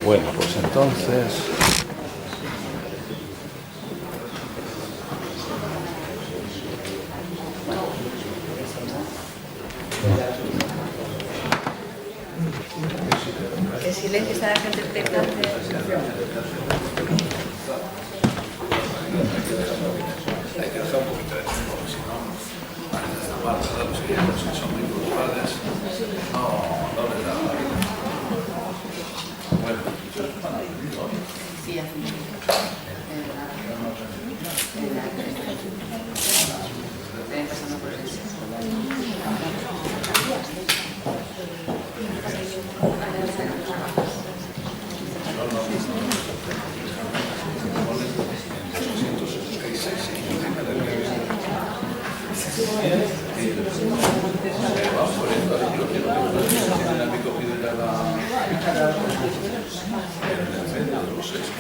Bueno, pues entonces... El silencio está la gente expectante. Hay que dejar un poquito de tiempo, porque si no, parece esta parte, ¿verdad? Pues que los que son muy culpables, no les da la vida. Bueno, Sí, hace un Ven pasando por el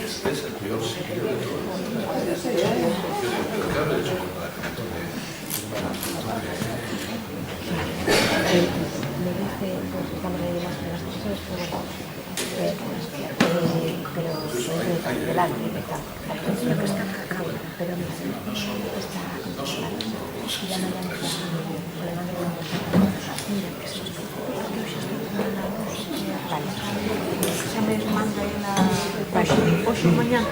este es el peor sitio de todo el mundo. Pero ¿qué habré hecho con la gente me dice, pues, cámara de las cosas, pero delante de tal. Lo que está acá, pero no sé, está y la mañana vale. Se me manda en la 8 de mañana.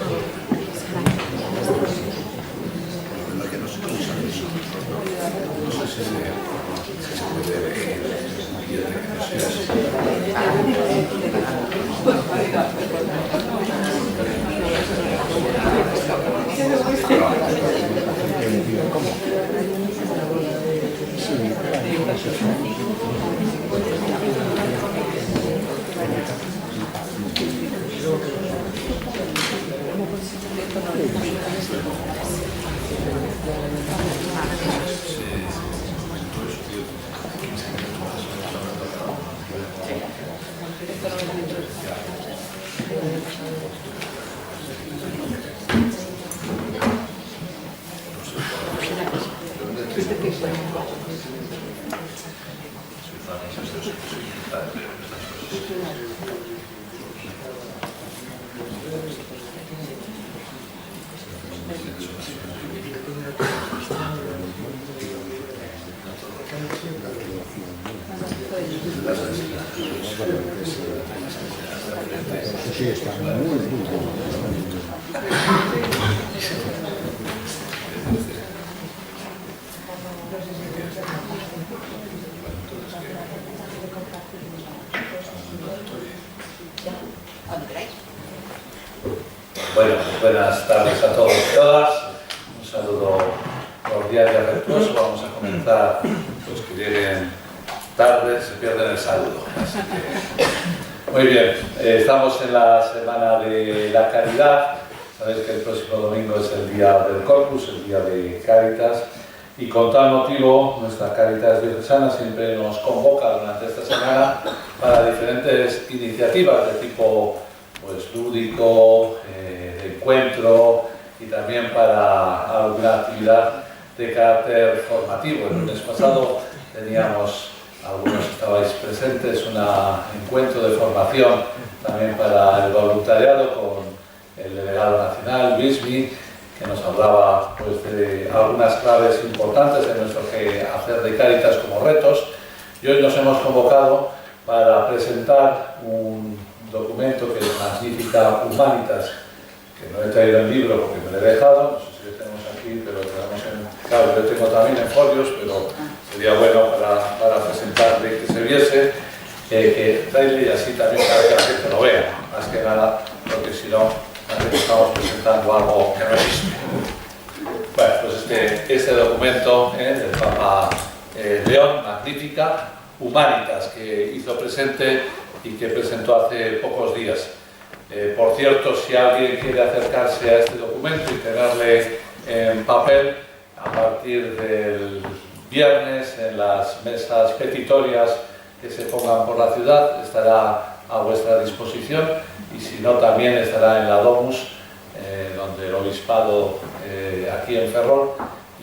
no sé si se puede elegir el día de Sí, está muy duro. Bueno, buenas tardes a todos y todas. Un saludo cordial y afectuoso. Vamos a comenzar. Los que lleguen tarde se pierden el saludo. Así que, muy bien, estamos en la Semana de la Caridad. Sabéis que el próximo domingo es el Día del Corpus, el Día de Cáritas. Y con tal motivo, nuestra Cáritas diocesana siempre nos convoca durante esta semana para diferentes iniciativas de tipo pues, lúdico, de encuentro y también para alguna actividad de carácter formativo. El lunes pasado teníamos, algunos estabais presentes, un encuentro de formación también para el voluntariado con el delegado nacional, Luismi, que nos hablaba pues, de algunas claves importantes de nuestro quehacer de Cáritas como retos. Y hoy nos hemos convocado para presentar un documento que es Magnifica Humanitas, que no he traído el libro porque me lo he dejado, no sé si lo tenemos aquí, pero lo tenemos en... Claro, yo tengo también en folios, pero sería bueno para presentarle, que se viese, que traerle y así también para que la gente lo vea, más que nada, porque si no, estamos presentando algo que no existe. Bueno, pues este documento del Papa León, Magnifica Humanitas, que hizo presente y que presentó hace pocos días. Por cierto, si alguien quiere acercarse a este documento y tenerle en papel, a partir del viernes en las mesas petitorias que se pongan por la ciudad estará a vuestra disposición, y si no también estará en la Domus, donde el obispado aquí en Ferrol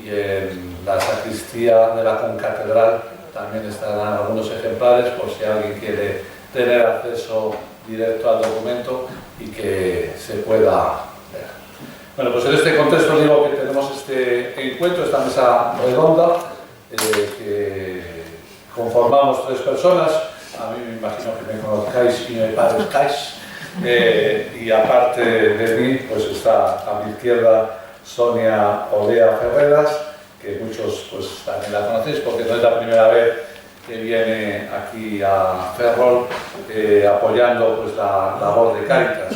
y en la sacristía de la concatedral también estarán algunos ejemplares por si alguien quiere tener acceso directo al documento y que se pueda ver. Bueno, pues en este contexto digo que tenemos este encuentro, esta mesa redonda, que conformamos 3 personas. A mí me imagino que me conozcáis y me parezcáis. Y aparte de mí, pues está a mi izquierda Sonia Olea Ferreras, que muchos pues también la conocéis porque no es la primera vez que viene aquí a Ferrol apoyando pues la labor de Cáritas.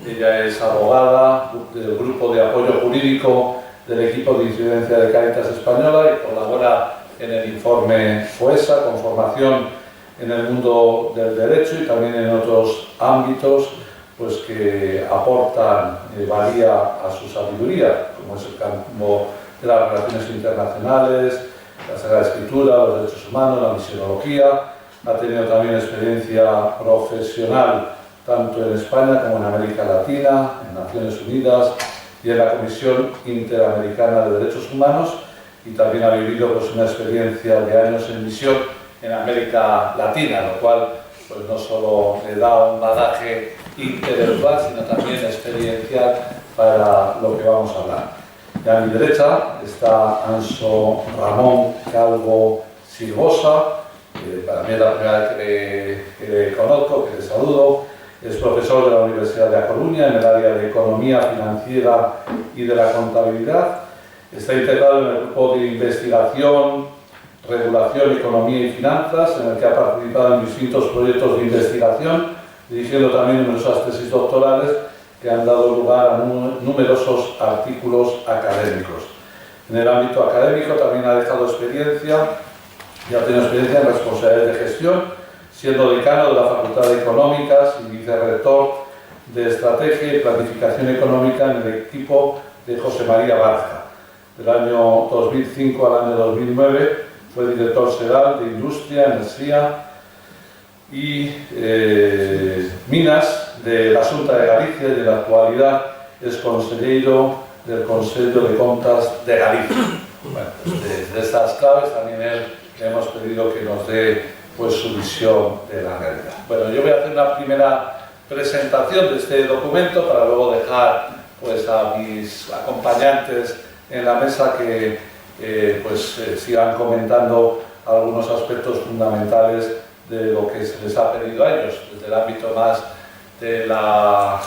Ella es abogada del Grupo de Apoyo Jurídico del Equipo de Incidencia de Cáritas Española y colabora en el informe FOESA con formación en el mundo del derecho y también en otros ámbitos pues, que aportan valía a su sabiduría, como es el campo de las relaciones internacionales, la Sagrada Escritura, los derechos humanos, la misionología. Ha tenido también experiencia profesional tanto en España como en América Latina, en Naciones Unidas y en la Comisión Interamericana de Derechos Humanos, y también ha vivido pues, una experiencia de años en misión en América Latina, lo cual pues, no solo le da un bagaje intelectual, sino también experiencial para lo que vamos a hablar. Y a mi derecha está Anso Ramón Calvo Silvosa, que para mí es la primera vez que le conozco, que le saludo. Es profesor de la Universidad de A Coruña en el área de Economía Financiera y de la Contabilidad. Está integrado en el grupo de investigación, regulación, economía y finanzas, en el que ha participado en distintos proyectos de investigación, dirigiendo también numerosas tesis doctorales que han dado lugar a numerosos artículos académicos. En el ámbito académico también ha dejado experiencia y ha tenido experiencia en responsabilidades de gestión, siendo decano de la Facultad de Económicas y vicerrector de Estrategia y Planificación Económica en el equipo de José María Barca. Del año 2005 al año 2009 fue director general de Industria, Energía y Minas de la Xunta de Galicia y en la actualidad es consejero del Consejo de Contas de Galicia. Bueno, pues de estas claves también él le hemos pedido que nos dé pues, su visión de la realidad. Bueno, yo voy a hacer una primera presentación de este documento para luego dejar pues, a mis acompañantes en la mesa que sigan comentando algunos aspectos fundamentales de lo que se les ha pedido a ellos, desde el ámbito más de la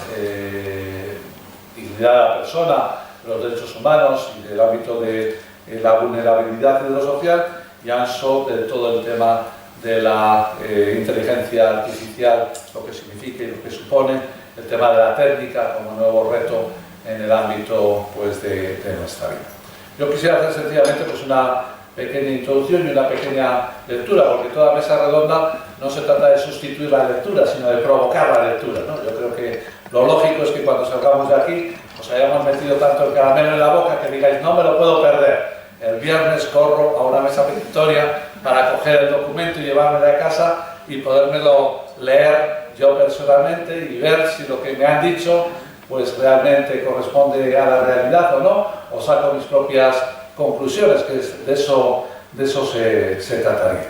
dignidad de la persona, de los derechos humanos y del ámbito de la vulnerabilidad de lo social, y Anso de todo el tema de la inteligencia artificial, lo que significa y lo que supone, el tema de la técnica como nuevo reto en el ámbito pues, de nuestra vida. Yo quisiera hacer sencillamente pues, una pequeña introducción y una pequeña lectura, porque toda mesa redonda no se trata de sustituir la lectura, sino de provocar la lectura, ¿no? Yo creo que lo lógico es que cuando salgamos de aquí os hayamos metido tanto el caramelo en la boca que digáis, no me lo puedo perder. El viernes corro a una mesa petitoria para coger el documento y llevármelo a casa y podérmelo leer yo personalmente y ver si lo que me han dicho pues realmente corresponde a la realidad o no, o saco mis propias conclusiones, que de eso se trataría.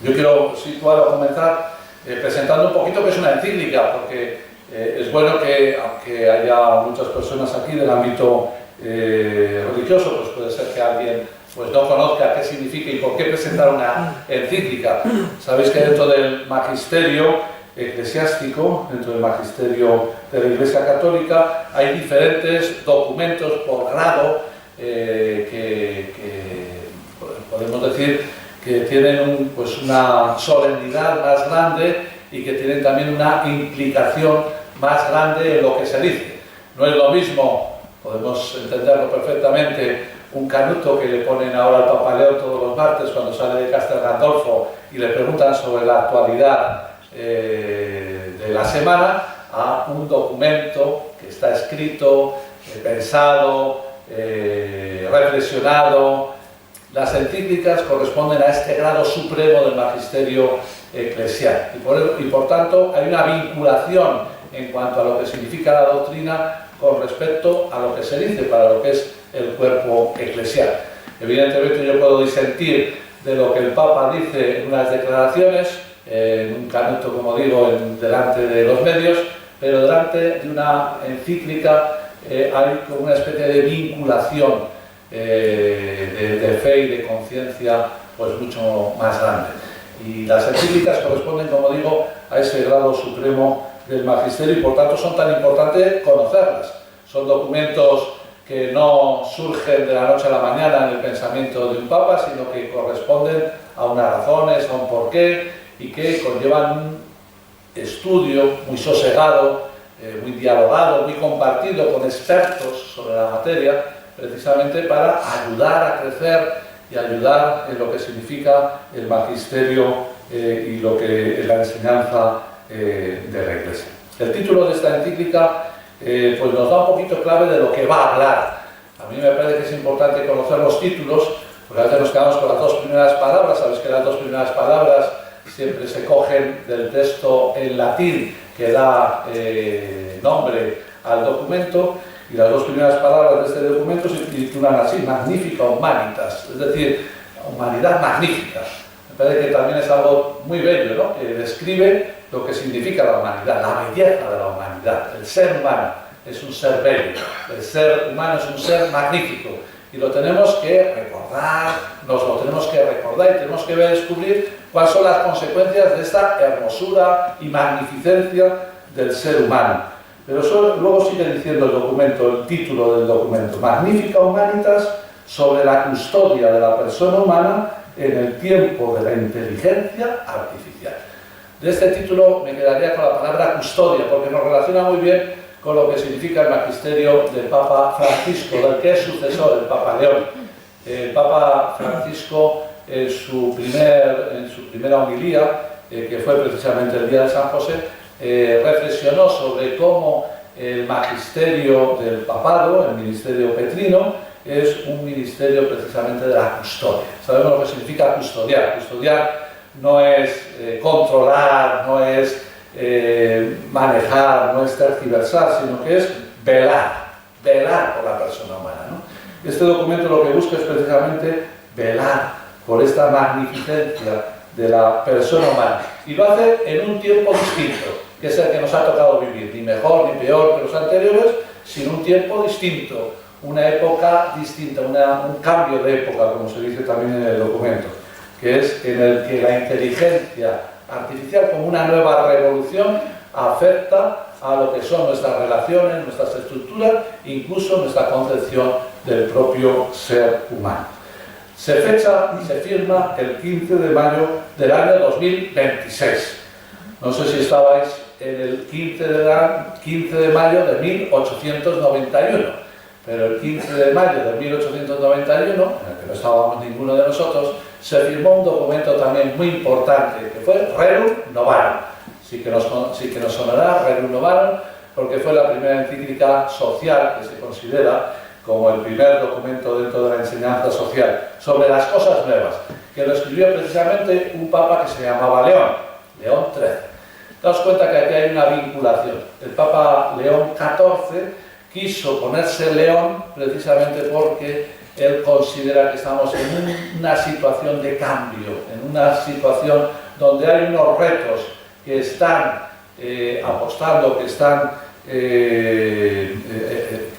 Yo quiero situar o comenzar presentando un poquito que es una encíclica, porque es bueno que, aunque haya muchas personas aquí del ámbito religioso, pues puede ser que alguien pues no conozca qué significa y por qué presentar una encíclica. Sabéis que dentro del magisterio eclesiástico, dentro del magisterio de la Iglesia Católica, hay diferentes documentos por grado que podemos decir que tienen pues una solemnidad más grande y que tienen también una implicación más grande en lo que se dice. No es lo mismo, podemos entenderlo perfectamente, un canuto que le ponen ahora al Papa León todos los martes cuando sale de Castel Gandolfo y le preguntan sobre la actualidad de la semana, a un documento que está escrito, pensado, reflexionado. Las encíclicas corresponden a este grado supremo del magisterio eclesial y por tanto hay una vinculación en cuanto a lo que significa la doctrina con respecto a lo que se dice para lo que es el cuerpo eclesial. Evidentemente yo puedo disentir de lo que el Papa dice en unas declaraciones, en un canuto, como digo, delante de los medios, pero delante de una encíclica hay como una especie de vinculación de fe y de conciencia pues mucho más grande. Y las encíclicas corresponden, como digo, a ese grado supremo del magisterio y por tanto son tan importantes conocerlas. Son documentos que no surgen de la noche a la mañana en el pensamiento de un papa, sino que corresponden a unas razones, a un porqué y que conllevan un estudio muy sosegado, muy dialogado, muy compartido con expertos sobre la materia, precisamente para ayudar a crecer y ayudar en lo que significa el magisterio y lo que es la enseñanza de la Iglesia. El título de esta encíclica pues nos da un poquito clave de lo que va a hablar. A mí me parece que es importante conocer los títulos, porque a veces nos quedamos con las dos primeras palabras. Sabes que las dos primeras palabras siempre se cogen del texto en latín que da nombre al documento, y las dos primeras palabras de este documento se titulan así: Magnifica Humanitas, es decir, humanidad magnífica. Me parece que también es algo muy bello, ¿no?, que describe lo que significa la humanidad, la belleza de la humanidad. El ser humano es un ser bello, el ser humano es un ser magnífico, y lo tenemos que recordar, nos lo tenemos que recordar y tenemos que descubrir cuáles son las consecuencias de esta hermosura y magnificencia del ser humano. Pero eso, luego sigue diciendo el documento, el título del documento: Magnifica Humanitas, sobre la custodia de la persona humana en el tiempo de la inteligencia artificial. De este título me quedaría con la palabra custodia, porque nos relaciona muy bien con lo que significa el magisterio del Papa Francisco, del que es sucesor, el Papa León. El Papa Francisco, en su primera homilía, que fue precisamente el día de San José, reflexionó sobre cómo el magisterio del papado, el ministerio petrino, es un ministerio precisamente de la custodia. Sabemos lo que significa custodiar. Custodiar no es controlar, no es manejar, no es tergiversar, sino que es velar por la persona humana, ¿no? Este documento lo que busca es precisamente velar por esta magnificencia de la persona humana, y lo hace en un tiempo distinto, que es el que nos ha tocado vivir, ni mejor ni peor que los anteriores, sino un tiempo distinto, una época distinta, un cambio de época, como se dice también en el documento, que es en el que la inteligencia artificial, como una nueva revolución, afecta a lo que son nuestras relaciones, nuestras estructuras, incluso nuestra concepción del propio ser humano. Se fecha y se firma el 15 de mayo del año 2026. No sé si estabais en el 15 de mayo de 1891, pero el 15 de mayo de 1891, en el que no estábamos ninguno de nosotros, se firmó un documento también muy importante, que fue Rerum Novarum. Sí que nos sonará Rerum Novarum, porque fue la primera encíclica social que se considera como el primer documento dentro de la enseñanza social sobre las cosas nuevas, que lo escribió precisamente un papa que se llamaba León XIII. Daos cuenta que aquí hay una vinculación. El Papa León XIV quiso ponerse León precisamente porque él considera que estamos en una situación de cambio, en una situación donde hay unos retos que están apostando, que están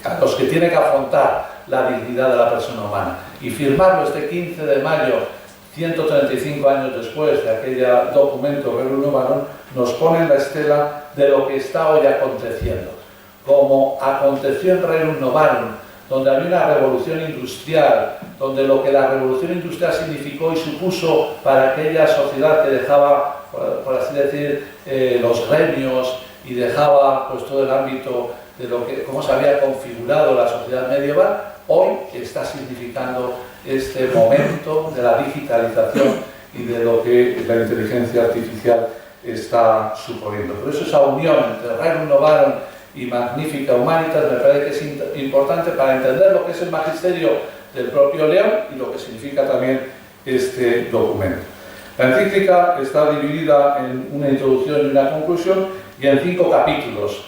a los que tiene que afrontar la dignidad de la persona humana. Y firmarlo este 15 de mayo, 135 años después de aquel documento Rerum Novarum, nos pone en la estela de lo que está hoy aconteciendo. Como aconteció en Rerum Novarum, donde había una revolución industrial, donde lo que la revolución industrial significó y supuso para aquella sociedad que dejaba, por así decir, los gremios y dejaba pues todo el ámbito de lo que, cómo se había configurado la sociedad medieval, hoy está significando este momento de la digitalización y de lo que la inteligencia artificial está suponiendo. Por eso esa unión entre Rerum Novarum y Magnifica Humanitas me parece que es importante para entender lo que es el magisterio del propio León y lo que significa también este documento. La encíclica está dividida en una introducción y una conclusión y en 5 capítulos.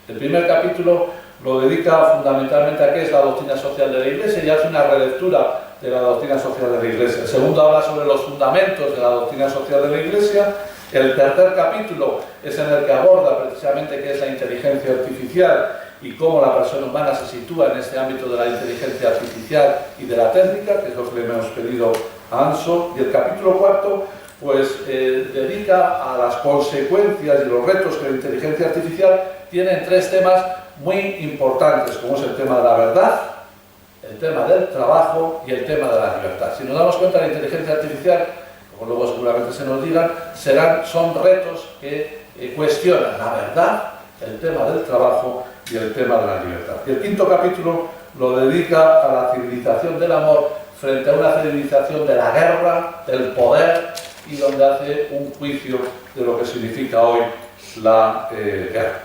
El primer capítulo lo dedica fundamentalmente a qué es la doctrina social de la Iglesia y hace una relectura de la doctrina social de la Iglesia. El segundo habla sobre los fundamentos de la doctrina social de la Iglesia. El tercer capítulo es en el que aborda precisamente qué es la inteligencia artificial y cómo la persona humana se sitúa en este ámbito de la inteligencia artificial y de la técnica, que es lo que le hemos pedido a Anso. Y el capítulo cuarto pues dedica a las consecuencias y los retos que la inteligencia artificial tiene en tres temas muy importantes, como es el tema de la verdad, el tema del trabajo y el tema de la libertad. Si nos damos cuenta, la inteligencia artificial, como luego seguramente se nos digan, son retos que cuestionan la verdad, el tema del trabajo y el tema de la libertad. Y el quinto capítulo lo dedica a la civilización del amor frente a una civilización de la guerra, del poder, y donde hace un juicio de lo que significa hoy la guerra.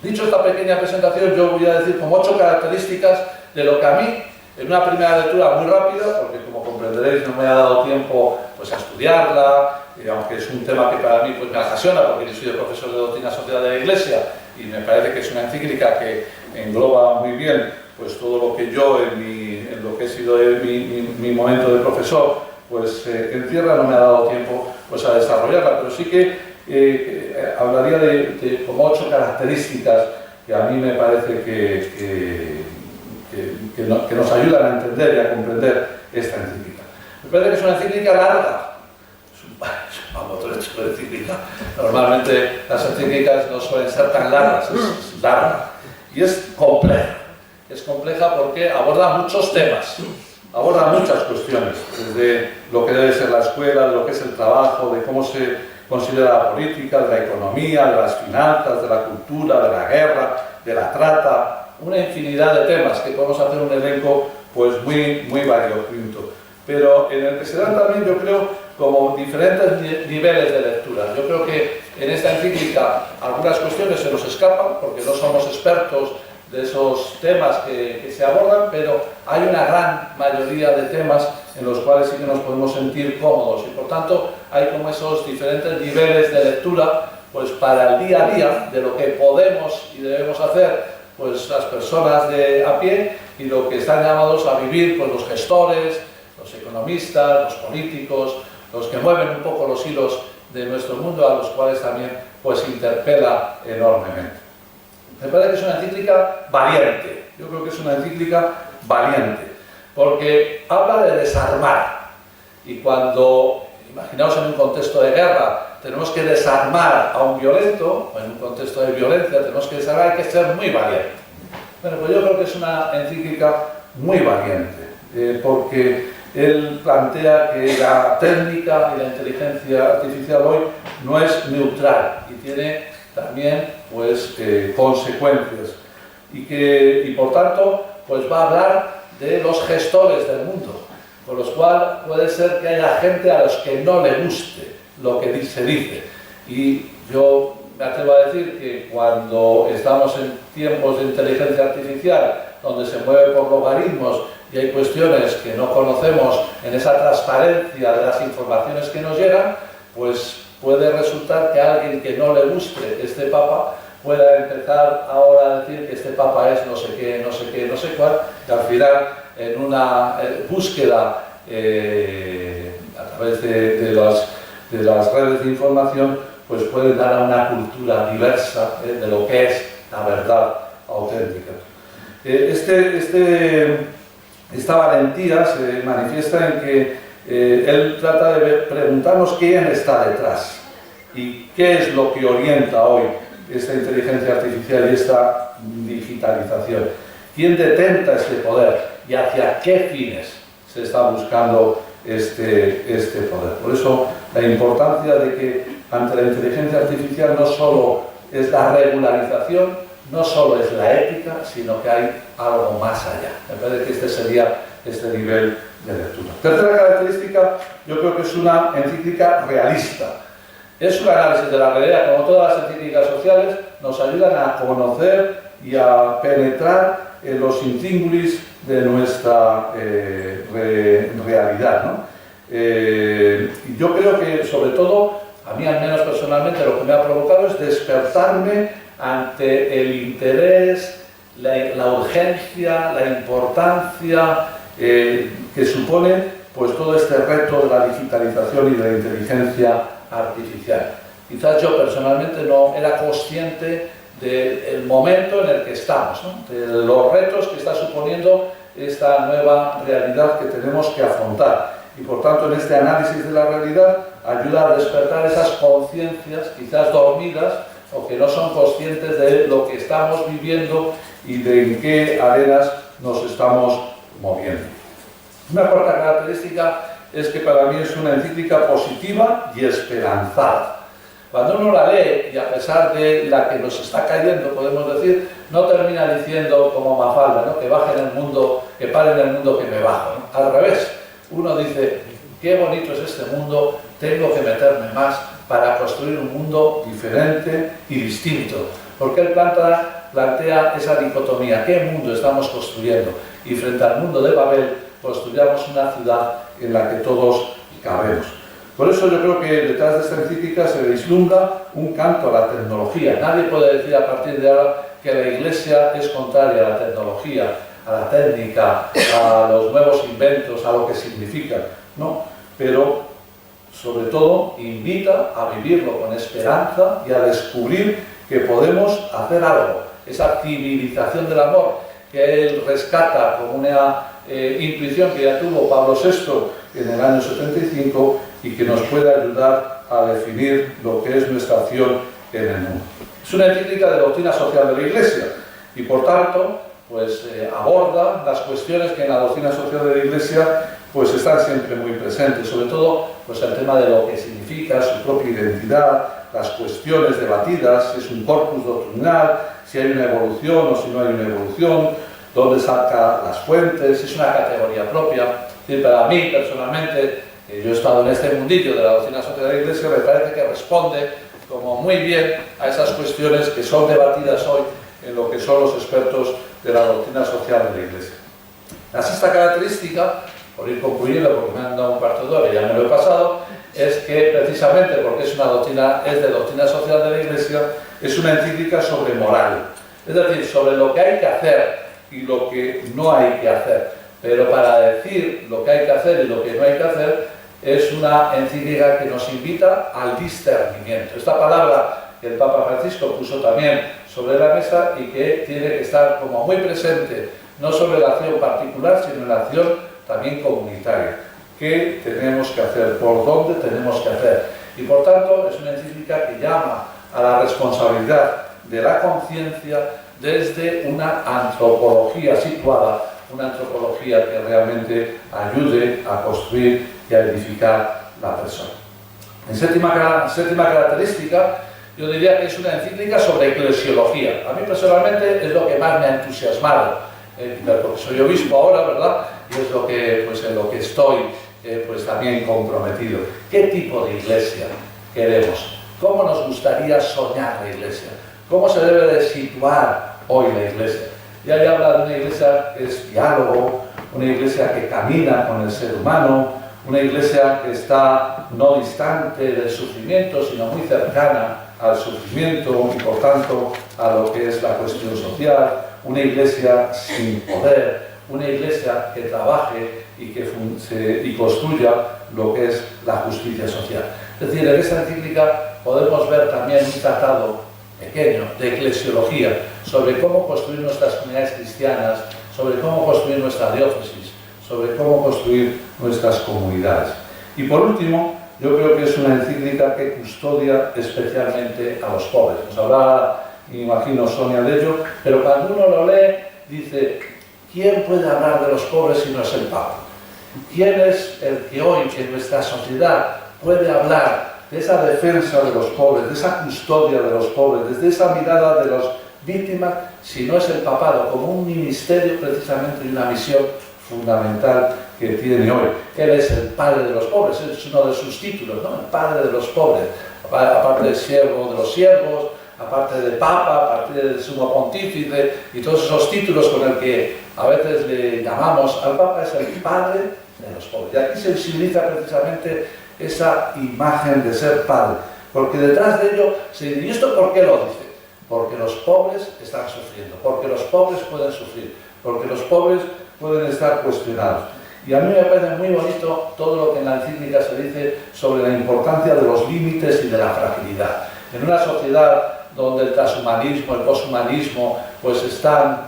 Dicho esta pequeña presentación, yo voy a decir como 8 características de lo que a mí, en una primera lectura muy rápida, porque como comprenderéis no me ha dado tiempo pues, a estudiarla, y aunque es un tema que para mí pues, me apasiona, porque yo soy el profesor de doctrina social de la Iglesia, y me parece que es una encíclica que engloba muy bien pues, todo lo que yo, en lo que he sido mi momento de profesor, pues encierra, no me ha dado tiempo pues, a desarrollarla, pero sí que hablaría de como 8 características que a mí me parece que nos ayudan a entender y a comprender esta encíclica. Me parece que es una encíclica larga, es un mamotrecho de encíclica. Normalmente las encíclicas no suelen ser tan largas, es larga y es compleja. Es compleja porque aborda muchos temas, aborda muchas cuestiones, desde lo que debe ser la escuela, de lo que es el trabajo, de cómo se considera la política, de la economía, de las finanzas, de la cultura, de la guerra, de la trata, una infinidad de temas que podemos hacer un elenco pues muy variopinto, pero en el que se dan también, yo creo, como diferentes niveles de lectura. Yo creo que en esta encíclica algunas cuestiones se nos escapan porque no somos expertos de esos temas que se abordan, pero hay una gran mayoría de temas en los cuales sí que nos podemos sentir cómodos y por tanto hay como esos diferentes niveles de lectura pues para el día a día de lo que podemos y debemos hacer pues las personas de a pie y lo que están llamados a vivir pues los gestores, los economistas, los políticos, los que mueven un poco los hilos de nuestro mundo, a los cuales también pues interpela enormemente. Me parece que es una encíclica valiente, yo creo que es una encíclica valiente, porque habla de desarmar, y cuando, imaginaos en un contexto de guerra, tenemos que desarmar a un violento, o en un contexto de violencia tenemos que desarmar, hay que ser muy valiente. Bueno, pues yo creo que es una encíclica muy valiente, porque él plantea que la técnica y la inteligencia artificial hoy no es neutral y tiene también pues, consecuencias y por tanto pues, va a hablar de los gestores del mundo, con los cuales puede ser que haya gente a los que no le guste lo que se dice. Y yo me atrevo a decir que cuando estamos en tiempos de inteligencia artificial, donde se mueve por logaritmos y hay cuestiones que no conocemos en esa transparencia de las informaciones que nos llegan, pues puede resultar que a alguien que no le guste este papa pueda empezar ahora a decir que este papa es no sé qué, no sé qué, no sé cuál, y al final en una búsqueda a través de las redes de información, pues puede dar a una cultura diversa de lo que es la verdad auténtica. Esta valentía se manifiesta en que él trata de preguntarnos quién está detrás y qué es lo que orienta hoy esta inteligencia artificial y esta digitalización. ¿Quién detenta este poder y hacia qué fines se está buscando este poder? Por eso la importancia de que ante la inteligencia artificial no solo es la regularización, no solo es la ética, sino que hay algo más allá. Me parece que este sería este nivel de lectura. Tercera característica, yo creo que es una encíclica realista. Es un análisis de la realidad, como todas las encíclicas sociales, nos ayudan a conocer y a penetrar en los intríngulis de nuestra realidad, ¿no? Y yo creo que, sobre todo, a mí al menos personalmente, lo que me ha provocado es despertarme ante el interés, la urgencia, la importancia que supone pues, todo este reto de la digitalización y de la inteligencia artificial. Quizás yo personalmente no era consciente del momento en el que estamos, ¿no? De los retos que está suponiendo esta nueva realidad que tenemos que afrontar. Y por tanto, en este análisis de la realidad ayuda a despertar esas conciencias quizás dormidas o que no son conscientes de lo que estamos viviendo y de en qué arenas nos estamos moviendo. Una cuarta característica es que para mí es una encíclica positiva y esperanzada. Cuando uno la lee, y a pesar de la que nos está cayendo, podemos decir, no termina diciendo como Mafalda, ¿no? Que baje en el mundo, que pare en el mundo, que me bajo, ¿no? Al revés, uno dice, qué bonito es este mundo, tengo que meterme más para construir un mundo diferente y distinto. Porque él plantea esa dicotomía, ¿qué mundo estamos construyendo? Y frente al mundo de Babel, construyamos una ciudad en la que todos cabemos. Por eso yo creo que detrás de esta encíclica se vislumbra un canto a la tecnología. Nadie puede decir a partir de ahora que la Iglesia es contraria a la tecnología, a la técnica, a los nuevos inventos, a lo que significan. No, pero sobre todo invita a vivirlo con esperanza y a descubrir que podemos hacer algo. Esa civilización del amor que él rescata como una intuición que ya tuvo Pablo VI en el año 75 y que nos puede ayudar a definir lo que es nuestra acción en el mundo. Es una encíclica de doctrina social de la Iglesia y por tanto pues, aborda las cuestiones que en la doctrina social de la Iglesia pues, están siempre muy presentes, sobre todo pues, el tema de lo que significa su propia identidad, las cuestiones debatidas, si es un corpus doctrinal, si hay una evolución o si no hay una evolución, dónde saca las fuentes, si es una categoría propia. Y para mí personalmente, yo he estado en este mundillo de la doctrina social de la Iglesia, me parece que responde como muy bien a esas cuestiones que son debatidas hoy en lo que son los expertos de la doctrina social de la Iglesia. La sexta característica, por ir concluyendo porque me han dado un cuarto de hora y ya me lo he pasado, es que precisamente porque es de doctrina social de la Iglesia, es una encíclica sobre moral, es decir, sobre lo que hay que hacer y lo que no hay que hacer. Pero para decir lo que hay que hacer y lo que no hay que hacer, es una encíclica que nos invita al discernimiento. Esta palabra que el Papa Francisco puso también sobre la mesa y que tiene que estar como muy presente, no solo en la acción particular, sino en la acción también comunitaria. ¿Qué tenemos que hacer? ¿Por dónde tenemos que hacer? Y por tanto, es una encíclica que llama a la responsabilidad de la conciencia desde una antropología situada, una antropología que realmente ayude a construir y a edificar la persona. En séptima característica, yo diría que es una encíclica sobre eclesiología. A mí personalmente es lo que más me ha entusiasmado, porque soy obispo ahora, ¿verdad? Y es lo que, pues, en lo que estoy pues, también comprometido. ¿Qué tipo de iglesia queremos? ¿Cómo nos gustaría soñar la iglesia? ¿Cómo se debe de situar hoy la iglesia? Ya habla de una iglesia que es diálogo, una iglesia que camina con el ser humano, una iglesia que está no distante del sufrimiento, sino muy cercana al sufrimiento y por tanto a lo que es la cuestión social, una iglesia sin poder, una iglesia que trabaje y que construya lo que es la justicia social. Es decir, en esta encíclica podemos ver también un tratado pequeño de eclesiología sobre cómo construir nuestras comunidades cristianas, sobre cómo construir nuestra diócesis, sobre cómo construir nuestras comunidades. Y por último, yo creo que es una encíclica que custodia especialmente a los pobres. Nos hablaba, imagino, Sonia de ello, pero cuando uno lo lee, dice, ¿quién puede hablar de los pobres si no es el Papa? ¿Quién es el que hoy en nuestra sociedad puede hablar de esa defensa de los pobres, de esa custodia de los pobres, desde esa mirada de las víctimas, si no es el papado, como un ministerio precisamente y una misión fundamental que tiene hoy? Él es el padre de los pobres, es uno de sus títulos, ¿no? El padre de los pobres, aparte de siervo de los siervos, aparte de papa, aparte del sumo pontífice y todos esos títulos con el que a veces le llamamos al papa, es el padre de los pobres. Y aquí se visibiliza precisamente esa imagen de ser padre, porque detrás de ello se dice, ¿y esto por qué lo dice? Porque los pobres están sufriendo, porque los pobres pueden sufrir, porque los pobres pueden estar cuestionados. Y a mí me parece muy bonito todo lo que en la encíclica se dice sobre la importancia de los límites y de la fragilidad. En una sociedad donde el transhumanismo, el poshumanismo, pues están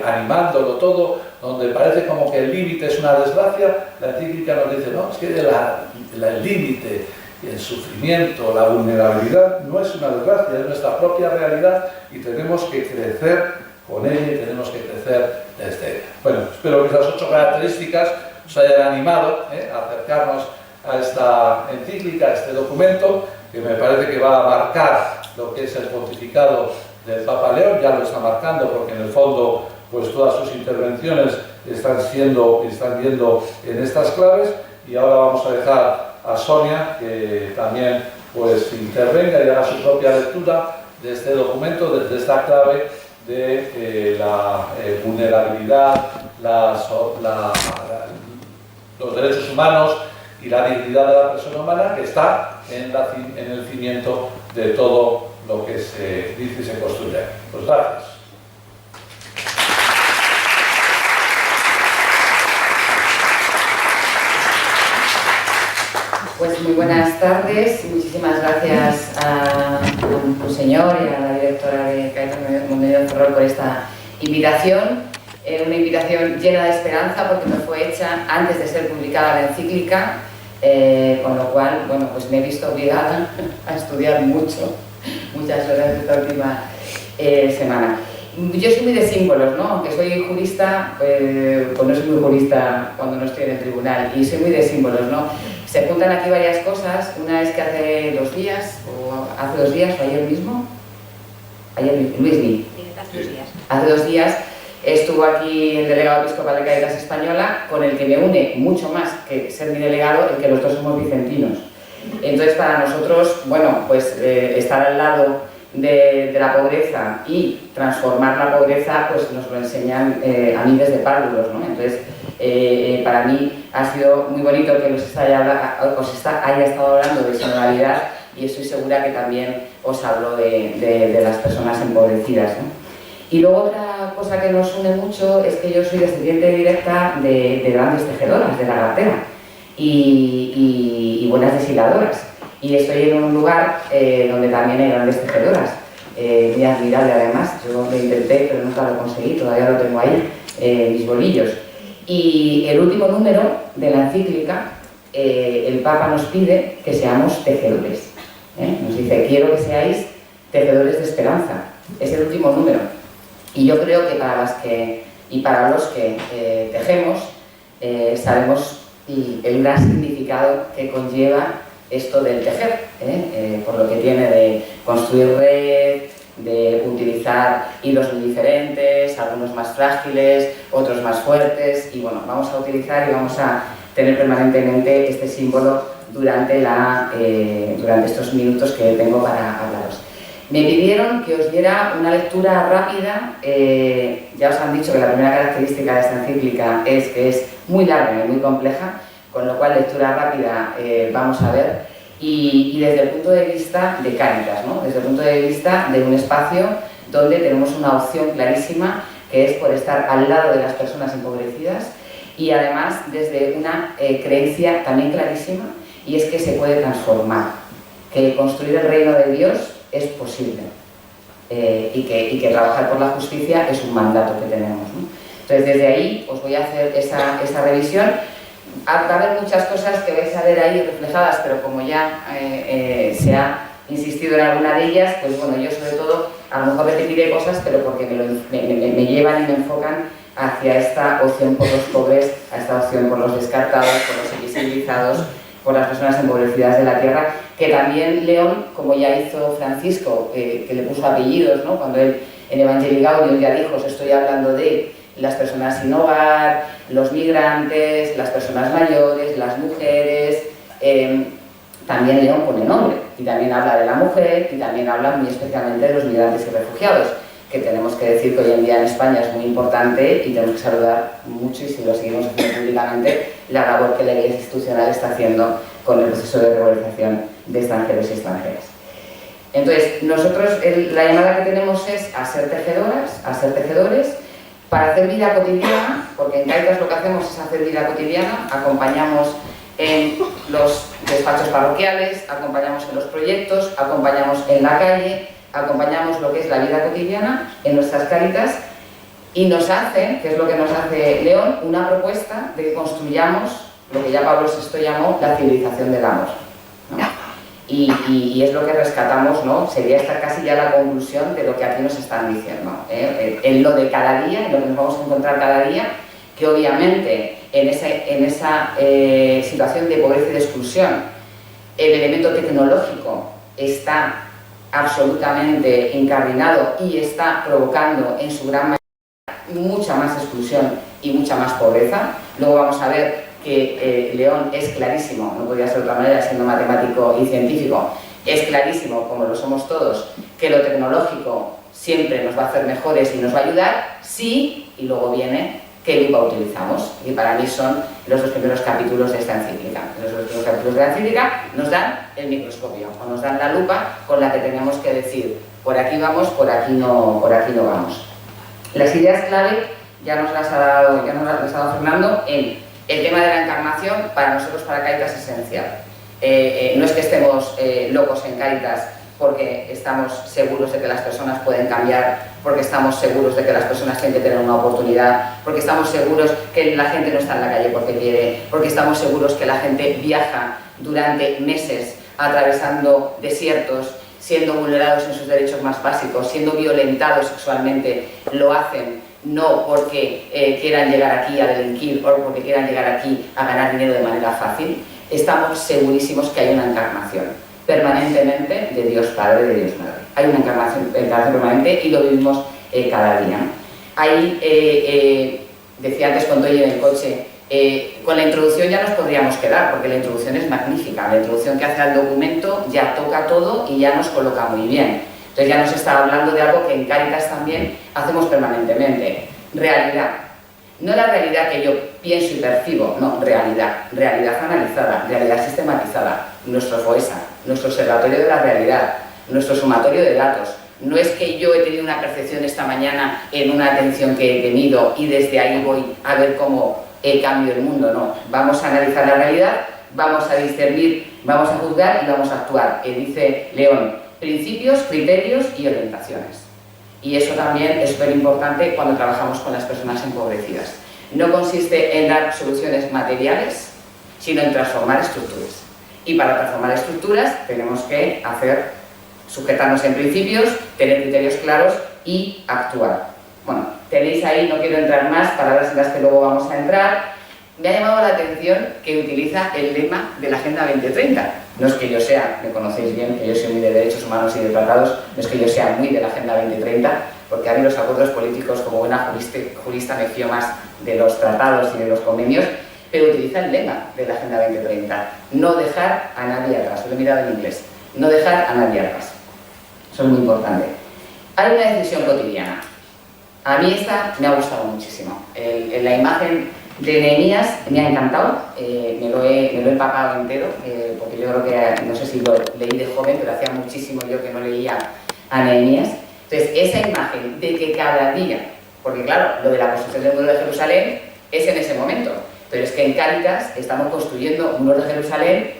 animándolo todo, donde parece como que el límite es una desgracia, la encíclica nos dice, no, es que el límite, el sufrimiento, la vulnerabilidad no es una desgracia, es nuestra propia realidad y tenemos que crecer con ella y tenemos que crecer desde ella. Bueno, espero que esas 8 características os hayan animado a acercarnos a esta encíclica, a este documento, que me parece que va a marcar lo que es el pontificado del Papa León. Ya lo está marcando porque en el fondo pues todas sus intervenciones están yendo en estas claves, y ahora vamos a dejar a Sonia que también pues intervenga y haga su propia lectura de este documento desde esta clave de la vulnerabilidad, los derechos humanos y la dignidad de la persona humana, que está en el cimiento de todo lo que se dice y se construye. Pues gracias. Pues muy buenas tardes, muchísimas gracias a Monseñor y a la directora de Caritas Mundial Ferrol por esta invitación. Una invitación llena de esperanza porque me fue hecha antes de ser publicada la encíclica, con lo cual, bueno, pues me he visto obligada a estudiar muchas horas esta última semana. Yo soy muy de símbolos, ¿no? Aunque soy jurista, pues no soy muy jurista cuando no estoy en el tribunal, y soy muy de símbolos, ¿no? Se juntan aquí varias cosas. Una es que hace 2 días, o ayer mismo, Luismi, hace 2 días estuvo aquí el delegado episcopal de Caritas Española, con el que me une mucho más que ser mi delegado, el que los dos somos vicentinos. Entonces, para nosotros, bueno, pues estar al lado de la pobreza y transformar la pobreza, pues nos lo enseñan a mí desde párvulos, ¿no? Entonces, para mí ha sido muy bonito que os haya estado hablando de sinodalidad, y estoy segura que también os hablo de las personas empobrecidas, ¿no? Y luego otra cosa que nos une mucho es que yo soy descendiente directa de grandes tejedoras de la Gatera y buenas deshiladoras. Y estoy en un lugar donde también hay grandes tejedoras, muy admirable además. Yo lo intenté, pero nunca lo conseguí, todavía lo tengo ahí, mis bolillos. Y el último número de la encíclica, el Papa nos pide que seamos tejedores. Nos dice, quiero que seáis tejedores de esperanza. Es el último número. Y yo creo que para las que y para los que tejemos, sabemos el gran significado que conlleva esto del tejer, por lo que tiene de construir red, de utilizar hilos muy diferentes, algunos más frágiles, otros más fuertes, y bueno, vamos a utilizar y vamos a tener permanentemente este símbolo durante estos minutos que tengo para hablaros. Me pidieron que os diera una lectura rápida. Ya os han dicho que la primera característica de esta encíclica es que es muy larga y muy compleja, con lo cual lectura rápida vamos a ver, y desde el punto de vista de Cáritas, ¿no? Desde el punto de vista de un espacio donde tenemos una opción clarísima, que es por estar al lado de las personas empobrecidas, y además desde una creencia también clarísima, y es que se puede transformar, que construir el reino de Dios es posible, y que trabajar por la justicia es un mandato que tenemos, ¿no? Entonces, desde ahí os voy a hacer esa revisión. Va a haber muchas cosas que vais a ver ahí reflejadas, pero como ya se ha insistido en alguna de ellas, pues bueno, yo sobre todo a lo mejor repetiré cosas, pero porque me llevan y me enfocan hacia esta opción por los pobres, a esta opción por los descartados, por los invisibilizados, por las personas empobrecidas de la tierra, que también León, como ya hizo Francisco, que le puso apellidos, ¿no? Cuando él en Evangelii Gaudium ya dijo, os estoy hablando de las personas sin hogar, los migrantes, las personas mayores, las mujeres. También León pone nombre, y también habla de la mujer, y también habla muy especialmente de los migrantes y refugiados, que tenemos que decir que hoy en día en España es muy importante, y tenemos que saludar mucho, y si lo seguimos haciendo públicamente, la labor que la Iglesia institucional está haciendo con el proceso de regularización de extranjeros y extranjeras. Entonces, nosotros la llamada que tenemos es a ser tejedoras, a ser tejedores, para hacer vida cotidiana porque en Cáritas lo que hacemos es hacer vida cotidiana, acompañamos en los despachos parroquiales, acompañamos en los proyectos, acompañamos en la calle, acompañamos lo que es la vida cotidiana en nuestras Cáritas y nos hacen, que es lo que nos hace León, una propuesta de que construyamos lo que ya Pablo VI llamó la civilización del amor, ¿no? Y es lo que rescatamos, ¿no? Sería esta casi ya la conclusión de lo que aquí nos están diciendo, en lo de cada día, en lo que nos vamos a encontrar cada día, que obviamente en esa situación de pobreza y de exclusión, el elemento tecnológico está absolutamente incardinado y está provocando en su gran mayoría mucha más exclusión y mucha más pobreza. Luego vamos a ver que León es clarísimo, no podría ser de otra manera siendo matemático y científico, es clarísimo, como lo somos todos, que lo tecnológico siempre nos va a hacer mejores y nos va a ayudar, sí, y luego viene qué lupa utilizamos, y para mí son los dos primeros capítulos de esta encíclica. Los dos primeros capítulos de la encíclica nos dan el microscopio, o nos dan la lupa con la que tenemos que decir, por aquí vamos, por aquí no vamos. Las ideas clave ya nos las ha dado Fernando en el tema de la encarnación. Para nosotros, para Cáritas, es esencial. No es que estemos locos en Cáritas porque estamos seguros de que las personas pueden cambiar, porque estamos seguros de que las personas tienen que tener una oportunidad, porque estamos seguros que la gente no está en la calle porque quiere, porque estamos seguros que la gente viaja durante meses atravesando desiertos, siendo vulnerados en sus derechos más básicos, siendo violentados sexualmente, lo hacen no porque quieran llegar aquí a delinquir o porque quieran llegar aquí a ganar dinero de manera fácil. Estamos segurísimos que hay una encarnación permanentemente de Dios Padre, de Dios Madre. Hay una encarnación permanente y lo vivimos cada día. Ahí, decía antes cuando iba en el coche, con la introducción ya nos podríamos quedar, porque la introducción es magnífica. La introducción que hace al documento ya toca todo y ya nos coloca muy bien. Entonces ya nos está hablando de algo que en Cáritas también hacemos permanentemente. Realidad. No la realidad que yo pienso y percibo, no, realidad. Realidad analizada, realidad sistematizada. Nuestro FOESA, nuestro observatorio de la realidad, nuestro sumatorio de datos. No es que yo he tenido una percepción esta mañana en una atención que he tenido y desde ahí voy a ver cómo cambio el mundo, no. Vamos a analizar la realidad, vamos a discernir, vamos a juzgar y vamos a actuar. Dice León, principios, criterios y orientaciones. Y eso también es súper importante cuando trabajamos con las personas empobrecidas. No consiste en dar soluciones materiales, sino en transformar estructuras. Y para transformar estructuras tenemos que sujetarnos en principios, tener criterios claros y actuar. Bueno, tenéis ahí, no quiero entrar más, palabras en las que luego vamos a entrar. Me ha llamado la atención que utiliza el lema de la Agenda 2030. No es que yo sea, me conocéis bien, que yo soy muy de derechos humanos y de tratados, no es que yo sea muy de la Agenda 2030, porque a mí los acuerdos políticos, como buena jurista, me fío más de los tratados y de los convenios, pero utiliza el lema de la Agenda 2030, no dejar a nadie atrás. Lo he mirado en inglés, no dejar a nadie atrás. Eso es muy importante. Hay una decisión cotidiana. A mí esta me ha gustado muchísimo. La imagen de Nehemías me ha encantado, me lo he empapado entero, porque yo creo que, no sé si lo leí de joven, pero hacía muchísimo yo que no leía a Nehemías. Entonces, esa imagen de que cada día, porque claro, lo de la construcción del muro de Jerusalén es en ese momento, pero es que en Cáritas estamos construyendo muros de Jerusalén,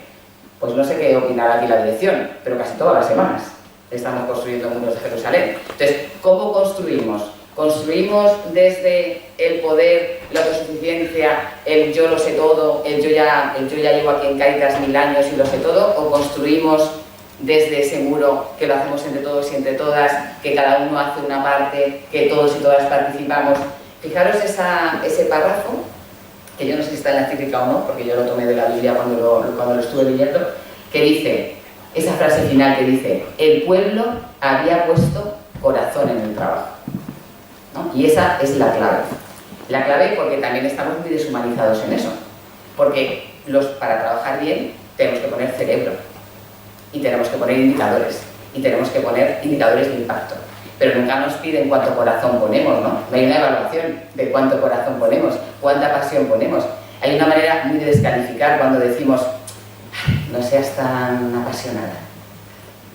pues no sé qué opinará aquí la dirección, pero casi todas las semanas estamos construyendo muros de Jerusalén. Entonces, ¿cómo construimos? ¿Construimos desde el poder, la autosuficiencia, el yo lo sé todo, el yo ya llevo aquí en Cáritas 1000 años y lo sé todo? ¿O construimos desde ese muro que lo hacemos entre todos y entre todas, que cada uno hace una parte, que todos y todas participamos? Fijaros ese párrafo, que yo no sé si está en la encíclica o no, porque yo lo tomé de la Biblia cuando lo estuve leyendo, que dice, esa frase final que dice, el pueblo había puesto corazón en el trabajo, ¿no? Y esa es la clave. La clave porque también estamos muy deshumanizados en eso. Porque para trabajar bien tenemos que poner cerebro. Y tenemos que poner indicadores. Y tenemos que poner indicadores de impacto. Pero nunca nos piden cuánto corazón ponemos, ¿no? No hay una evaluación de cuánto corazón ponemos, cuánta pasión ponemos. Hay una manera muy de descalificar cuando decimos, no seas tan apasionada,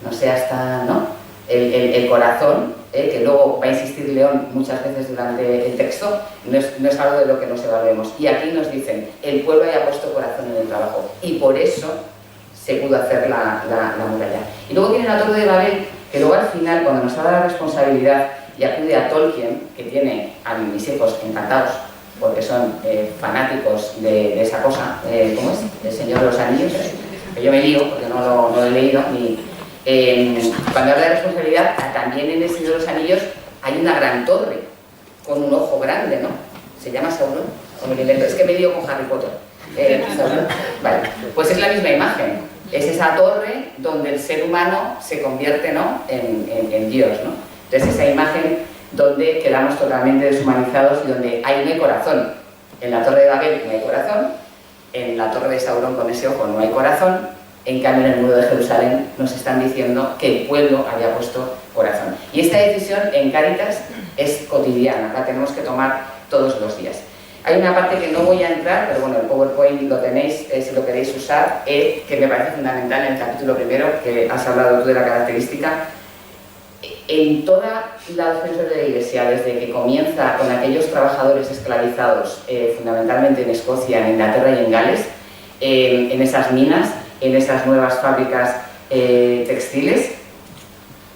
no seas tan, ¿no? El corazón que luego va a insistir León muchas veces durante el texto, no es algo de lo que nos evaluemos. Y aquí nos dicen, el pueblo haya puesto corazón en el trabajo, y por eso se pudo hacer la muralla. Y luego tiene la Torre de Babel, que luego al final, cuando nos da la responsabilidad y acude a Tolkien, que tiene a mis hijos encantados, porque son fanáticos de esa cosa, ¿cómo es? El Señor de los Anillos, que yo me lío porque no lo he leído, cuando habla de responsabilidad, también en el Señor de los Anillos hay una gran torre, con un ojo grande, ¿no? Se llama Sauron, o me lo invento, es que me lío con Harry Potter. Vale, pues es la misma imagen, es esa torre donde el ser humano se convierte, ¿no?, en Dios, ¿no? Entonces esa imagen donde quedamos totalmente deshumanizados y donde ahí no hay corazón. En la Torre de Babel no hay corazón, en la Torre de Sauron con ese ojo no hay corazón, en cambio en el muro de Jerusalén nos están diciendo que el pueblo había puesto corazón. Y esta decisión en Cáritas es cotidiana, la tenemos que tomar todos los días. Hay una parte que no voy a entrar, pero bueno, el PowerPoint lo tenéis, si lo queréis usar, que me parece fundamental en el capítulo primero, que has hablado tú de la característica. En toda la defensa de la Iglesia, desde que comienza con aquellos trabajadores esclavizados, fundamentalmente en Escocia, en Inglaterra y en Gales, en esas minas, en esas nuevas fábricas textiles,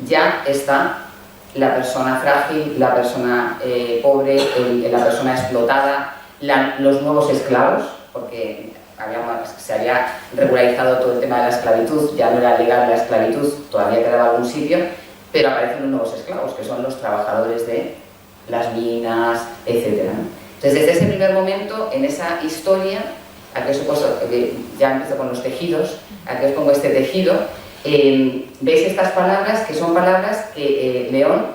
ya está la persona frágil, la persona pobre, la persona explotada, los nuevos esclavos, porque se había regularizado todo el tema de la esclavitud, ya no era legal la esclavitud, todavía quedaba algún sitio, pero aparecen los nuevos esclavos, que son los trabajadores de las minas, etc. Entonces, desde ese primer momento, en esa historia, aquí os he puesto, ya empiezo con los tejidos, aquí os pongo este tejido, veis estas palabras, que son palabras que León,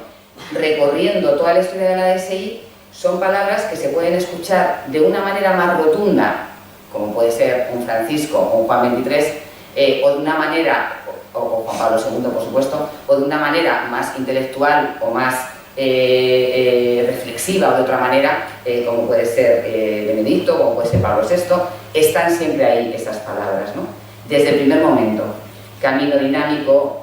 recorriendo toda la historia de la DSI, son palabras que se pueden escuchar de una manera más rotunda, como puede ser un Francisco o un Juan XXIII, o de una manera, o Juan Pablo II, por supuesto, o de una manera más intelectual o más reflexiva, o de otra manera, como puede ser Benedicto, como puede ser Pablo VI, están siempre ahí esas palabras, ¿no? Desde el primer momento. Camino dinámico,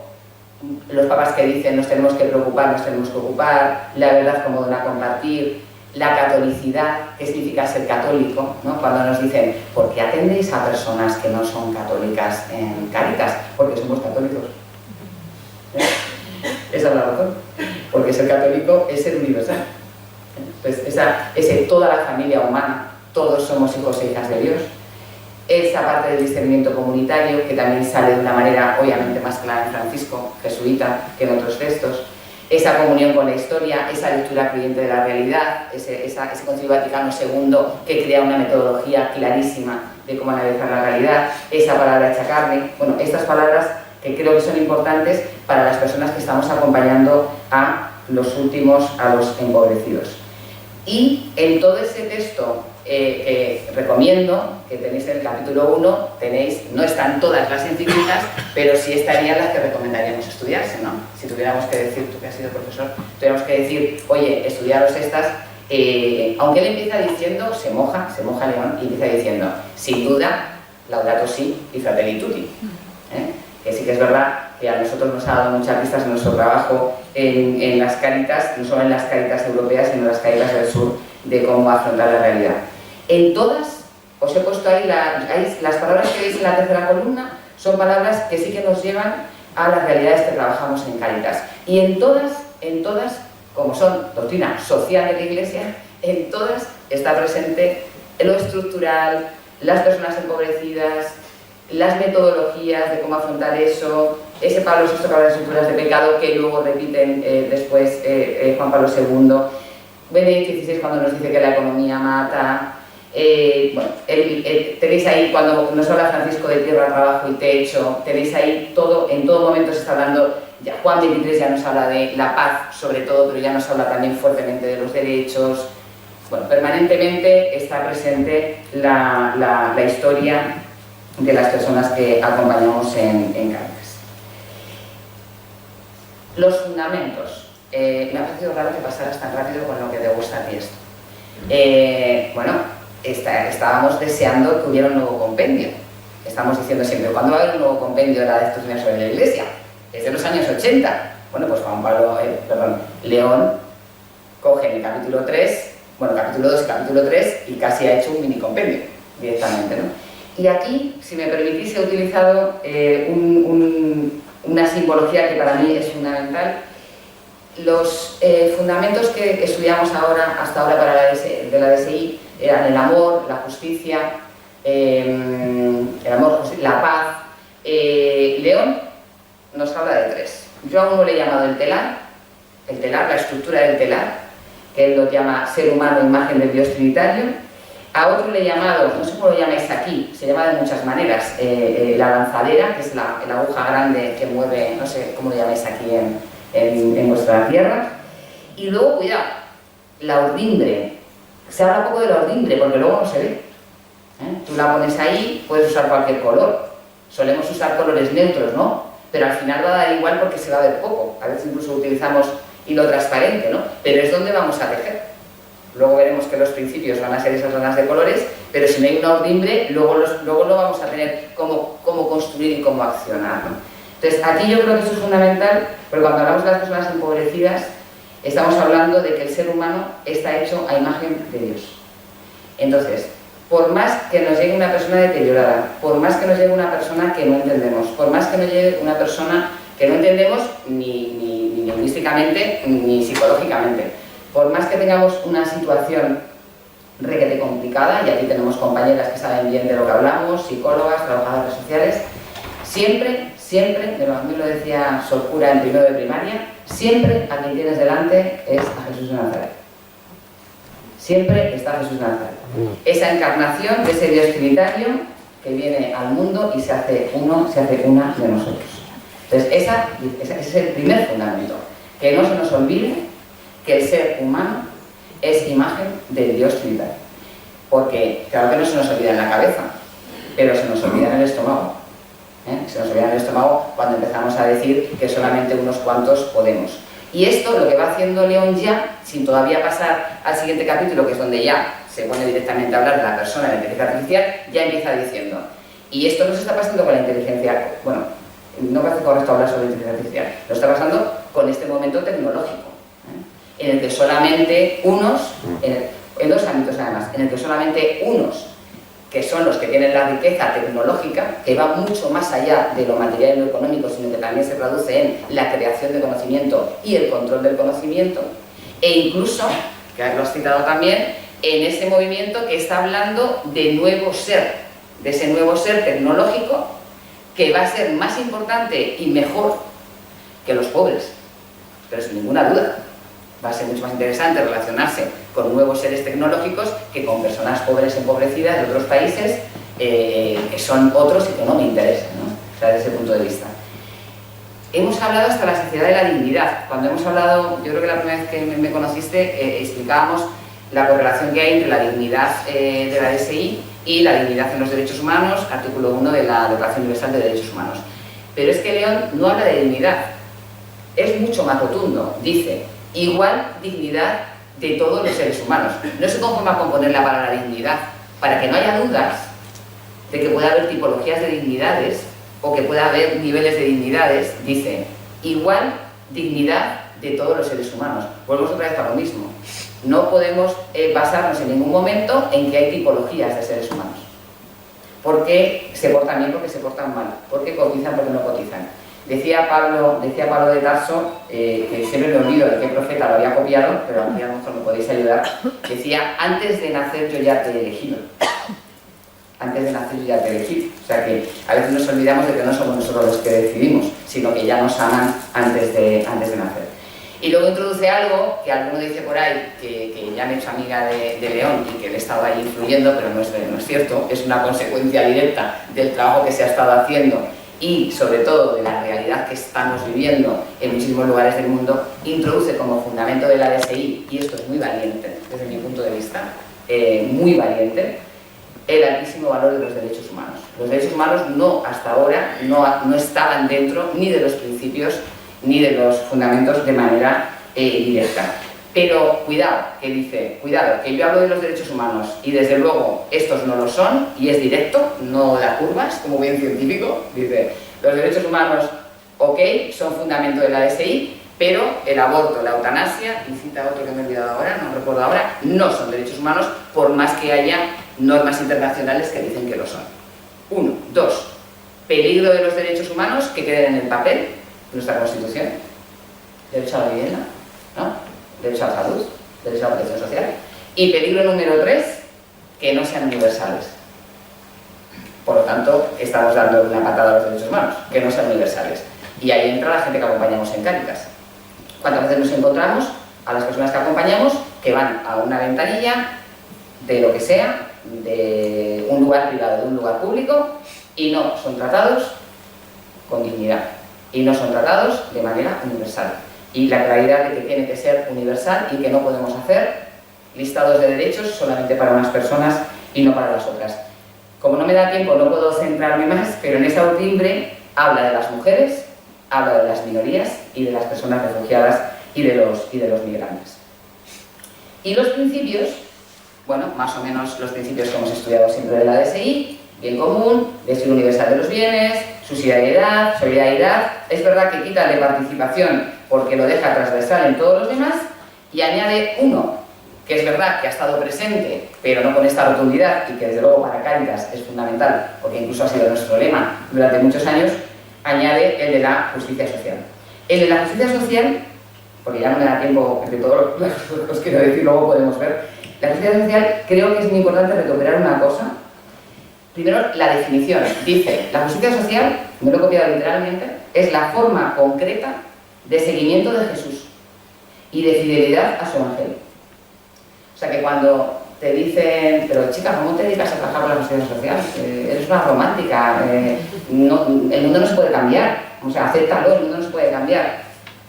los papas que dicen nos tenemos que ocupar, la verdad como don a compartir, la catolicidad, ¿qué significa ser católico?, ¿no? Cuando nos dicen, ¿por qué atendéis a personas que no son católicas en Cáritas? Porque somos católicos. Esa es la razón. Porque ser católico es ser universal. Entonces, toda la familia humana, todos somos hijos e hijas de Dios. Esa parte del discernimiento comunitario, que también sale de una manera obviamente más clara en Francisco, jesuita, que en otros textos. Esa comunión con la historia, esa lectura creyente de la realidad, ese Concilio Vaticano II que crea una metodología clarísima de cómo analizar la realidad, esa palabra hecha carne, bueno, estas palabras que creo que son importantes para las personas que estamos acompañando a los últimos, a los empobrecidos. Y en todo ese texto que recomiendo, que tenéis en el capítulo 1, no están todas las encíclicas, pero sí estarían las que recomendaríamos estudiarse, ¿no? Si tuviéramos que decir, tú que has sido profesor, tuviéramos que decir, oye, estudiaros estas, aunque él empieza diciendo, se moja León, y empieza diciendo, sin duda, Laudato Si y Fratelli Tutti, que sí que es verdad que a nosotros nos ha dado muchas pistas en nuestro trabajo en las Cáritas, no solo en las Cáritas europeas, sino en las Cáritas del sur, de cómo afrontar la realidad. En todas, os he puesto ahí, las palabras que veis en la tercera columna, son palabras que sí que nos llevan a las realidades que trabajamos en Cáritas. Y en todas, como son doctrina social de la Iglesia, en todas está presente lo estructural, las personas empobrecidas, las metodologías de cómo afrontar eso, ese Pablo VI que habla de estructuras de pecado que luego repiten después Juan Pablo II, Benedicto XVI cuando nos dice que la economía mata, bueno, tenéis ahí cuando nos habla Francisco de tierra, trabajo y techo, tenéis ahí todo, en todo momento se está hablando, ya Juan XXIII ya nos habla de la paz sobre todo, pero ya nos habla también fuertemente de los derechos. Bueno, permanentemente está presente la historia de las personas que acompañamos en Cáritas. Los fundamentos. Me ha parecido raro que pasaras tan rápido con lo que te gusta a ti esto. Bueno, estábamos deseando que hubiera un nuevo compendio. Estamos diciendo siempre, ¿cuándo va a haber un nuevo compendio de la doctrina sobre la Iglesia? Desde los años 80. Bueno, pues León coge en el capítulo 3, bueno, capítulo 2 y capítulo 3 y casi ha hecho un mini compendio directamente, ¿no? Y aquí, si me permitís, he utilizado una simbología que para mí es fundamental. Los fundamentos que estudiamos hasta ahora de la DSI eran el amor, la justicia, la paz. León nos habla de 3. Yo a uno le he llamado el telar, la estructura del telar, que él lo llama ser humano, imagen del Dios trinitario. A otro le he llamado, no sé cómo lo llamáis aquí, se llama de muchas maneras, la lanzadera, que es la aguja grande que mueve, no sé cómo lo llamáis aquí en vuestra tierra. Y luego, cuidado, la urdimbre. Se habla poco de la urdimbre porque luego no se ve. Tú la pones ahí, puedes usar cualquier color. Solemos usar colores neutros, ¿no? Pero al final va a dar igual porque se va a ver poco. A veces incluso utilizamos hilo transparente, ¿no? Pero es donde vamos a tejer. Luego veremos que los principios van a ser esas zonas de colores, pero si no hay una urdimbre, luego no vamos a tener cómo construir y cómo accionar, ¿no? Entonces, aquí yo creo que eso es fundamental, porque cuando hablamos de las personas empobrecidas, estamos hablando de que el ser humano está hecho a imagen de Dios. Entonces, por más que nos llegue una persona deteriorada, por más que nos llegue una persona que no entendemos, por más que nos llegue una persona que no entendemos ni lingüísticamente ni psicológicamente, por más que tengamos una situación requete complicada, y aquí tenemos compañeras que saben bien de lo que hablamos, psicólogas, trabajadoras sociales, siempre, me lo decía Sor Cura en primero de primaria, siempre a quien tienes delante es a Jesús de Nazaret. Siempre está Jesús de Nazaret. Esa encarnación de ese Dios trinitario que viene al mundo y se hace una de nosotros. Entonces, ese es el primer fundamento. Que no se nos olvide que el ser humano es imagen del Dios trinitario. Porque, claro que no se nos olvida en la cabeza, pero se nos olvida en el estómago. Se nos olvida en el estómago cuando empezamos a decir que solamente unos cuantos podemos. Y esto lo que va haciendo León ya, sin todavía pasar al siguiente capítulo, que es donde ya se pone directamente a hablar de la persona, de la inteligencia artificial, ya empieza diciendo, y esto no se está pasando con la inteligencia, bueno, no parece correcto hablar sobre inteligencia artificial, lo está pasando con este momento tecnológico, en el que solamente unos, en dos ámbitos además, en el que solamente unos, que son los que tienen la riqueza tecnológica, que va mucho más allá de lo material y lo económico, sino que también se traduce en la creación de conocimiento y el control del conocimiento, e incluso, que lo has citado también, en ese movimiento que está hablando de nuevo ser, de ese nuevo ser tecnológico que va a ser más importante y mejor que los pobres, pero sin ninguna duda. Va a ser mucho más interesante relacionarse con nuevos seres tecnológicos que con personas pobres empobrecidas de otros países que son otros y que no me interesan, ¿no? O sea, desde ese punto de vista. Hemos hablado hasta la sociedad de la dignidad. Cuando hemos hablado, yo creo que la primera vez que me conociste, explicábamos la correlación que hay entre la dignidad de la DSI y la dignidad en los derechos humanos, artículo 1 de la Declaración Universal de Derechos Humanos. Pero es que León no habla de dignidad, es mucho más rotundo, dice igual dignidad de todos los seres humanos. No se conforma con poner la palabra dignidad, para que no haya dudas de que pueda haber tipologías de dignidades o que pueda haber niveles de dignidades, dice igual dignidad de todos los seres humanos. Volvemos otra vez a lo mismo. No podemos basarnos en ningún momento en que hay tipologías de seres humanos. Porque se portan bien, porque se portan mal, porque cotizan, porque no cotizan. Decía Pablo de Tarso, que siempre me olvido de qué profeta lo había copiado, pero a mí a lo mejor me podéis ayudar, decía, antes de nacer yo ya te he elegido. Antes de nacer yo ya te he elegido. O sea que a veces nos olvidamos de que no somos nosotros los que decidimos, sino que ya nos aman antes de nacer. Y luego introduce algo que alguno dice por ahí, que ya me he hecho amiga de León y que le he estado ahí influyendo, pero no es cierto, es una consecuencia directa del trabajo que se ha estado haciendo y sobre todo de la realidad que estamos viviendo en muchísimos lugares del mundo. Introduce como fundamento de la DSI, y esto es muy valiente desde mi punto de vista, muy valiente, el altísimo valor de los derechos humanos. Los derechos humanos hasta ahora no estaban dentro ni de los principios ni de los fundamentos de manera directa. Pero cuidado, que yo hablo de los derechos humanos y desde luego estos no lo son, y es directo, no da curvas, como bien científico, dice, los derechos humanos, ok, son fundamento de la DSI, Pero el aborto, la eutanasia, y cita otro que me he olvidado ahora, no recuerdo ahora, no son derechos humanos por más que haya normas internacionales que dicen que lo son. 1. 2. Peligro de los derechos humanos que queden en el papel de nuestra Constitución. Derecho a la vivienda, ¿no? Derecho a la salud, derecho a la protección social. Y peligro número 3, que no sean universales. Por lo tanto, estamos dando una patada a los derechos humanos, que no sean universales. Y ahí entra la gente que acompañamos en Cáritas. ¿Cuántas veces nos encontramos a las personas que acompañamos que van a una ventanilla de lo que sea, de un lugar privado, de un lugar público, y no son tratados con dignidad, y no son tratados de manera universal? Y la claridad de que tiene que ser universal y que no podemos hacer listados de derechos solamente para unas personas y no para las otras. Como no me da tiempo, no puedo centrarme más, pero en esa timbre habla de las mujeres, habla de las minorías y de las personas refugiadas y de los migrantes. Y los principios, bueno, más o menos los principios que hemos estudiado siempre de la DSI: bien común, deseo universal de los bienes, subsidiariedad, solidaridad. Es verdad que quita de participación porque lo deja transversal en todos los demás, y añade uno, que es verdad que ha estado presente, pero no con esta rotundidad, y que desde luego para Cáritas es fundamental, porque incluso ha sido nuestro lema durante muchos años. Añade el de la justicia social. El de la justicia social, porque ya no me da tiempo de todo lo que os quiero decir, luego podemos ver. La justicia social, creo que es muy importante recuperar una cosa. Primero, la definición. Dice, la justicia social, me lo he copiado literalmente, es la forma concreta de seguimiento de Jesús y de fidelidad a su evangelio. O sea que cuando te dicen, pero chica, ¿cómo te dedicas a trabajar con la justicia social? Eres una romántica, el mundo no se puede cambiar, o sea, acéptalo, el mundo no se puede cambiar.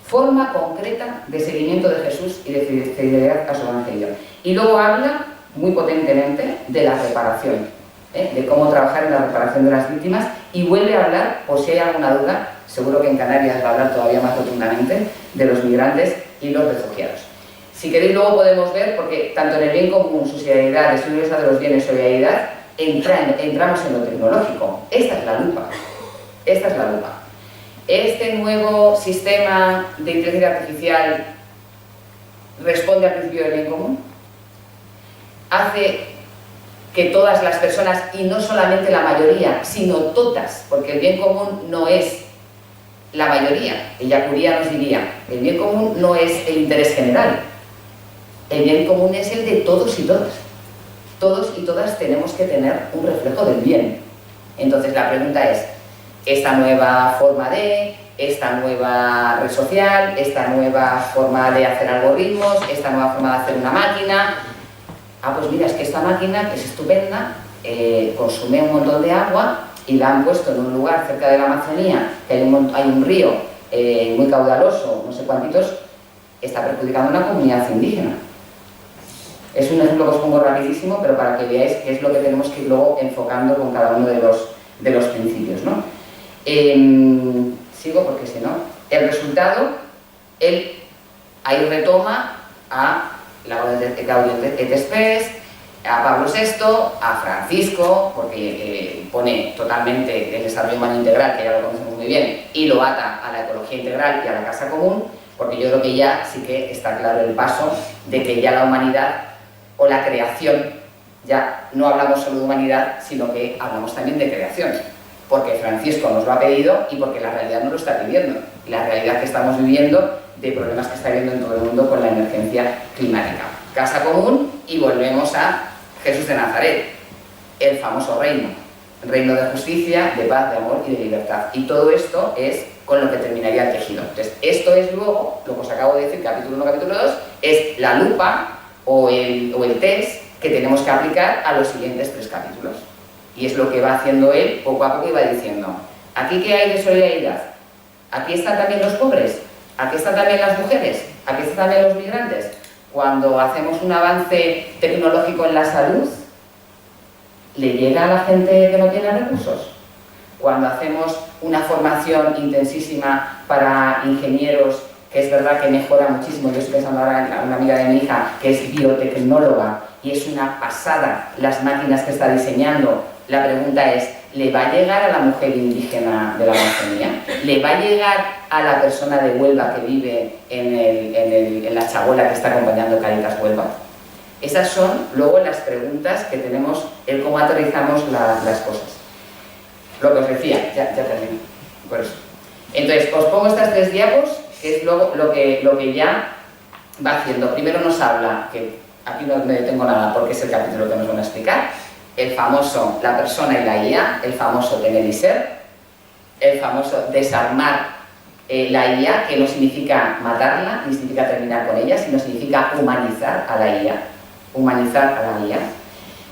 Forma concreta de seguimiento de Jesús y de fidelidad a su evangelio. Y luego habla muy potentemente de la reparación, de cómo trabajar en la reparación de las víctimas, y vuelve a hablar, por si hay alguna duda, seguro que en Canarias va a hablar todavía más rotundamente, de los migrantes y los refugiados. Si queréis luego podemos ver, porque tanto en el bien común, subsidiariedad, deseo universal de los bienes, solidaridad, entramos en lo tecnológico. Esta es la lupa. Esta es la lupa. Este nuevo sistema de inteligencia artificial responde al principio del bien común. Hace que todas las personas, y no solamente la mayoría, sino todas, porque el bien común no es la mayoría. Ellacuría nos diría, el bien común no es el interés general. El bien común es el de todos y todas. Todos y todas tenemos que tener un reflejo del bien. Entonces la pregunta es, esta nueva forma esta nueva red social, esta nueva forma de hacer algoritmos, esta nueva forma de hacer una máquina, pues mira, es que esta máquina, que es estupenda, consume un montón de agua y la han puesto en un lugar cerca de la Amazonía, que hay un río muy caudaloso, no sé cuántitos, está perjudicando a una comunidad indígena. Es un ejemplo que os pongo rapidísimo, pero para que veáis qué es lo que tenemos que ir luego enfocando con cada uno de los principios, ¿no? Sigo porque si no, el resultado, él ahí retoma a Gaudium et Spes, a Pablo VI, a Francisco, porque pone totalmente el desarrollo humano integral, que ya lo conocemos muy bien, y lo ata a la ecología integral y a la casa común, porque yo creo que ya sí que está claro el paso de que ya la humanidad o la creación, ya no hablamos solo de humanidad, sino que hablamos también de creación, porque Francisco nos lo ha pedido y porque la realidad nos lo está pidiendo. La realidad que estamos viviendo, de problemas que está habiendo en todo el mundo con la emergencia climática. Casa común, y volvemos a Jesús de Nazaret, el famoso reino de justicia, de paz, de amor y de libertad. Y todo esto es con lo que terminaría el tejido. Entonces, esto es luego, lo que os acabo de decir, capítulo 1, capítulo 2, es la lupa o el test que tenemos que aplicar a los siguientes 3 capítulos. Y es lo que va haciendo él poco a poco, y va diciendo, ¿aquí qué hay de solidaridad? ¿Aquí están también los pobres? ¿Aquí están también las mujeres? ¿Aquí están también los migrantes? Cuando hacemos un avance tecnológico en la salud, ¿le llega a la gente que no tiene recursos? Cuando hacemos una formación intensísima para ingenieros, que es verdad que mejora muchísimo, yo estoy pensando ahora en una amiga de mi hija que es biotecnóloga y es una pasada las máquinas que está diseñando, la pregunta es, ¿Le va a llegar a la mujer indígena de la Amazonía? ¿Le va a llegar a la persona de Huelva que vive en la chabola que está acompañando Caritas Huelva? Esas son luego las preguntas que tenemos, el cómo aterrizamos las cosas. Lo que os decía, ya termino, por eso. Entonces, os pongo estas 3 diapos, que es luego lo que ya va haciendo. Primero nos habla, que aquí no me detengo nada porque es el capítulo que nos van a explicar, el famoso la persona y la IA, el famoso tener y ser, el famoso desarmar la IA, que no significa matarla, ni significa terminar con ella, sino significa humanizar a la IA. Humanizar a la IA.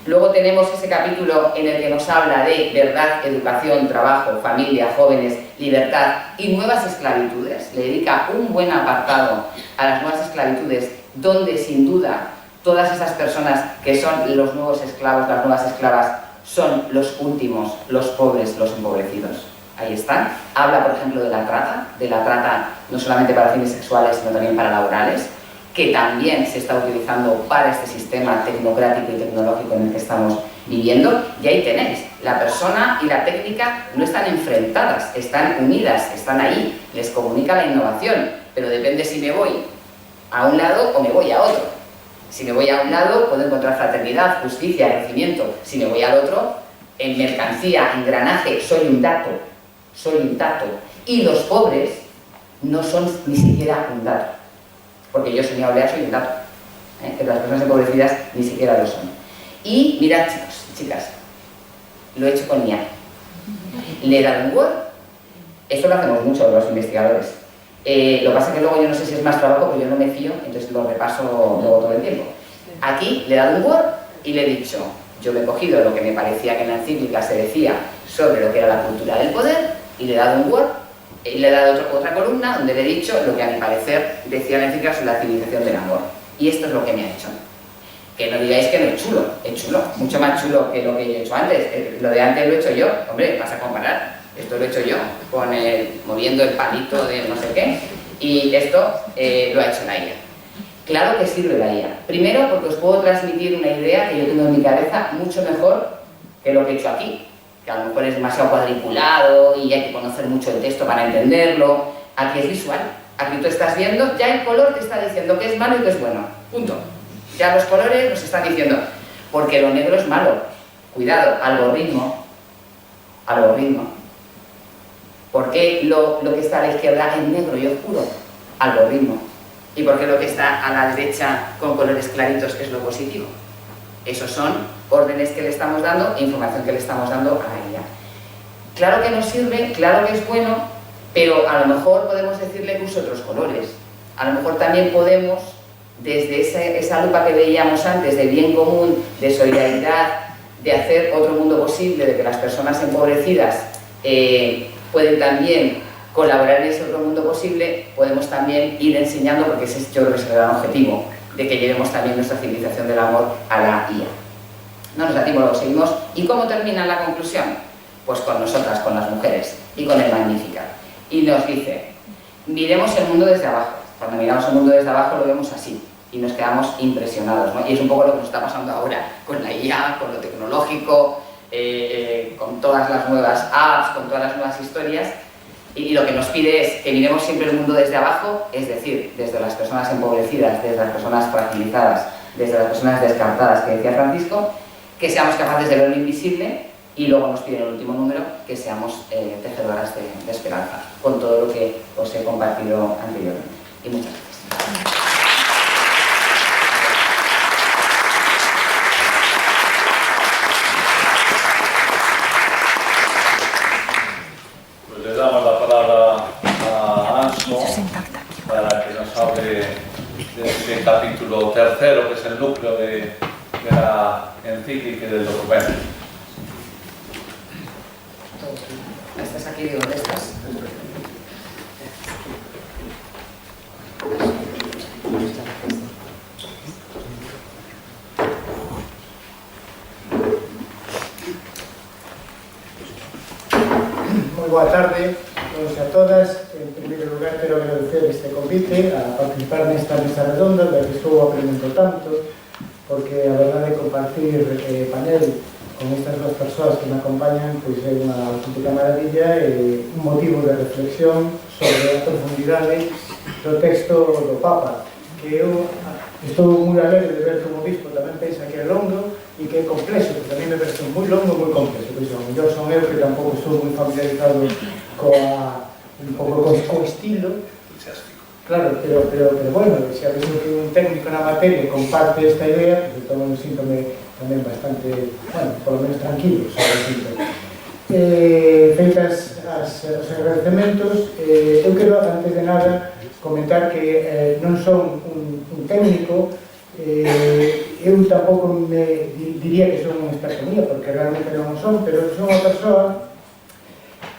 Luego tenemos ese capítulo en el que nos habla de verdad, educación, trabajo, familia, jóvenes, libertad y nuevas esclavitudes. Le dedica un buen apartado a las nuevas esclavitudes, donde sin duda todas esas personas que son los nuevos esclavos, las nuevas esclavas, son los últimos, los pobres, los empobrecidos. Ahí están. Habla, por ejemplo, de la trata no solamente para fines sexuales, sino también para laborales, que también se está utilizando para este sistema tecnocrático y tecnológico en el que estamos viviendo. Y ahí tenéis, la persona y la técnica no están enfrentadas, están unidas, están ahí, les comunica la innovación, pero depende si me voy a un lado o me voy a otro. Si me voy a un lado, puedo encontrar fraternidad, justicia, crecimiento. Si me voy al otro, en mercancía, engranaje, soy un dato. Y los pobres no son ni siquiera un dato. Porque yo, señor Olea, soy un dato. Pero las personas empobrecidas ni siquiera lo son. Y mirad, chicos, chicas, lo he hecho con IA. Le he dado un Word. Esto lo hacemos mucho los investigadores. Lo que pasa es que luego yo no sé si es más trabajo, porque yo no me fío, entonces lo repaso luego todo el tiempo. Aquí le he dado un Word y le he dicho, yo me he cogido lo que me parecía que en la encíclica se decía sobre lo que era la cultura del poder, y le he dado un Word, y le he dado otra columna donde le he dicho lo que a mi parecer decía la encíclica sobre la civilización del amor. Y esto es lo que me ha hecho. Que no digáis que no es chulo, mucho más chulo que lo que yo he hecho antes. Lo de antes lo he hecho yo, hombre, vas a comparar. Esto lo he hecho yo, moviendo el palito de no sé qué, y esto lo ha hecho la IA. Claro que sirve la IA. Primero, porque os puedo transmitir una idea que yo tengo en mi cabeza mucho mejor que lo que he hecho aquí, que a lo mejor es demasiado cuadriculado y hay que conocer mucho el texto para entenderlo. Aquí es visual. Aquí tú estás viendo, ya el color te está diciendo qué es malo y qué es bueno. Punto. Ya los colores nos están diciendo, porque lo negro es malo. Cuidado, algoritmo. ¿Por qué lo que está a la izquierda es negro y oscuro? Algoritmo. ¿Y por qué lo que está a la derecha con colores claritos es lo positivo? Esos son órdenes que le estamos dando e información que le estamos dando a ella. Claro que nos sirve, claro que es bueno, pero a lo mejor podemos decirle que use otros colores. A lo mejor también podemos, desde esa lupa que veíamos antes de bien común, de solidaridad, de hacer otro mundo posible, de que las personas empobrecidas pueden también colaborar en ese otro mundo posible, podemos también ir enseñando, porque ese yo creo que es el gran objetivo, de que llevemos también nuestra civilización del amor a la IA. No nos da tiempo, luego seguimos. ¿Y cómo termina la conclusión? Pues con nosotras, con las mujeres, y con el Magnificat. Y nos dice, miremos el mundo desde abajo. Cuando miramos el mundo desde abajo lo vemos así, y nos quedamos impresionados, ¿no? Y es un poco lo que nos está pasando ahora, con la IA, con lo tecnológico, con todas las nuevas apps, con todas las nuevas historias, y lo que nos pide es que miremos siempre el mundo desde abajo, es decir, desde las personas empobrecidas, desde las personas fragilizadas, desde las personas descartadas, que decía Francisco, que seamos capaces de ver lo invisible, y luego nos pide en el último número que seamos tejedoras de esperanza, con todo lo que os he compartido anteriormente. Y muchas gracias. Le damos la palabra a Anso para que nos hable de este capítulo tercero, que es el núcleo de la encíclica y del documento. ¿Estás aquí? ¿Dónde estás? Moi boa tarde a todos e a todas. En primeiro lugar, quero agradecer este convite a participar nesta mesa redonda, da que estou aprendendo tanto, porque a verdade é compartir panel con estas dúas persoas que me acompañan, pois é unha auténtica maravilla e un motivo de reflexión sobre a profundidade do texto do Papa, que eu estou moi alegre de ver que o obispo tamén pensa que é longo e que é complexo, que tamén me parece moi longo e moi complexo, pois ao mellor son eu que tampouco estou moi familiarizado un pouco co estilo. Claro, pero bueno, se a veces que un técnico na materia comparte esta idea, pues entón síntome tamén bastante, bueno, polo menos tranquilo sobre o asunto. Feitas os agradecementos, eu quero, antes de nada, comentar que non son un técnico, eu tampouco me diría que son un experto mío, porque realmente non o son, pero son unha persoa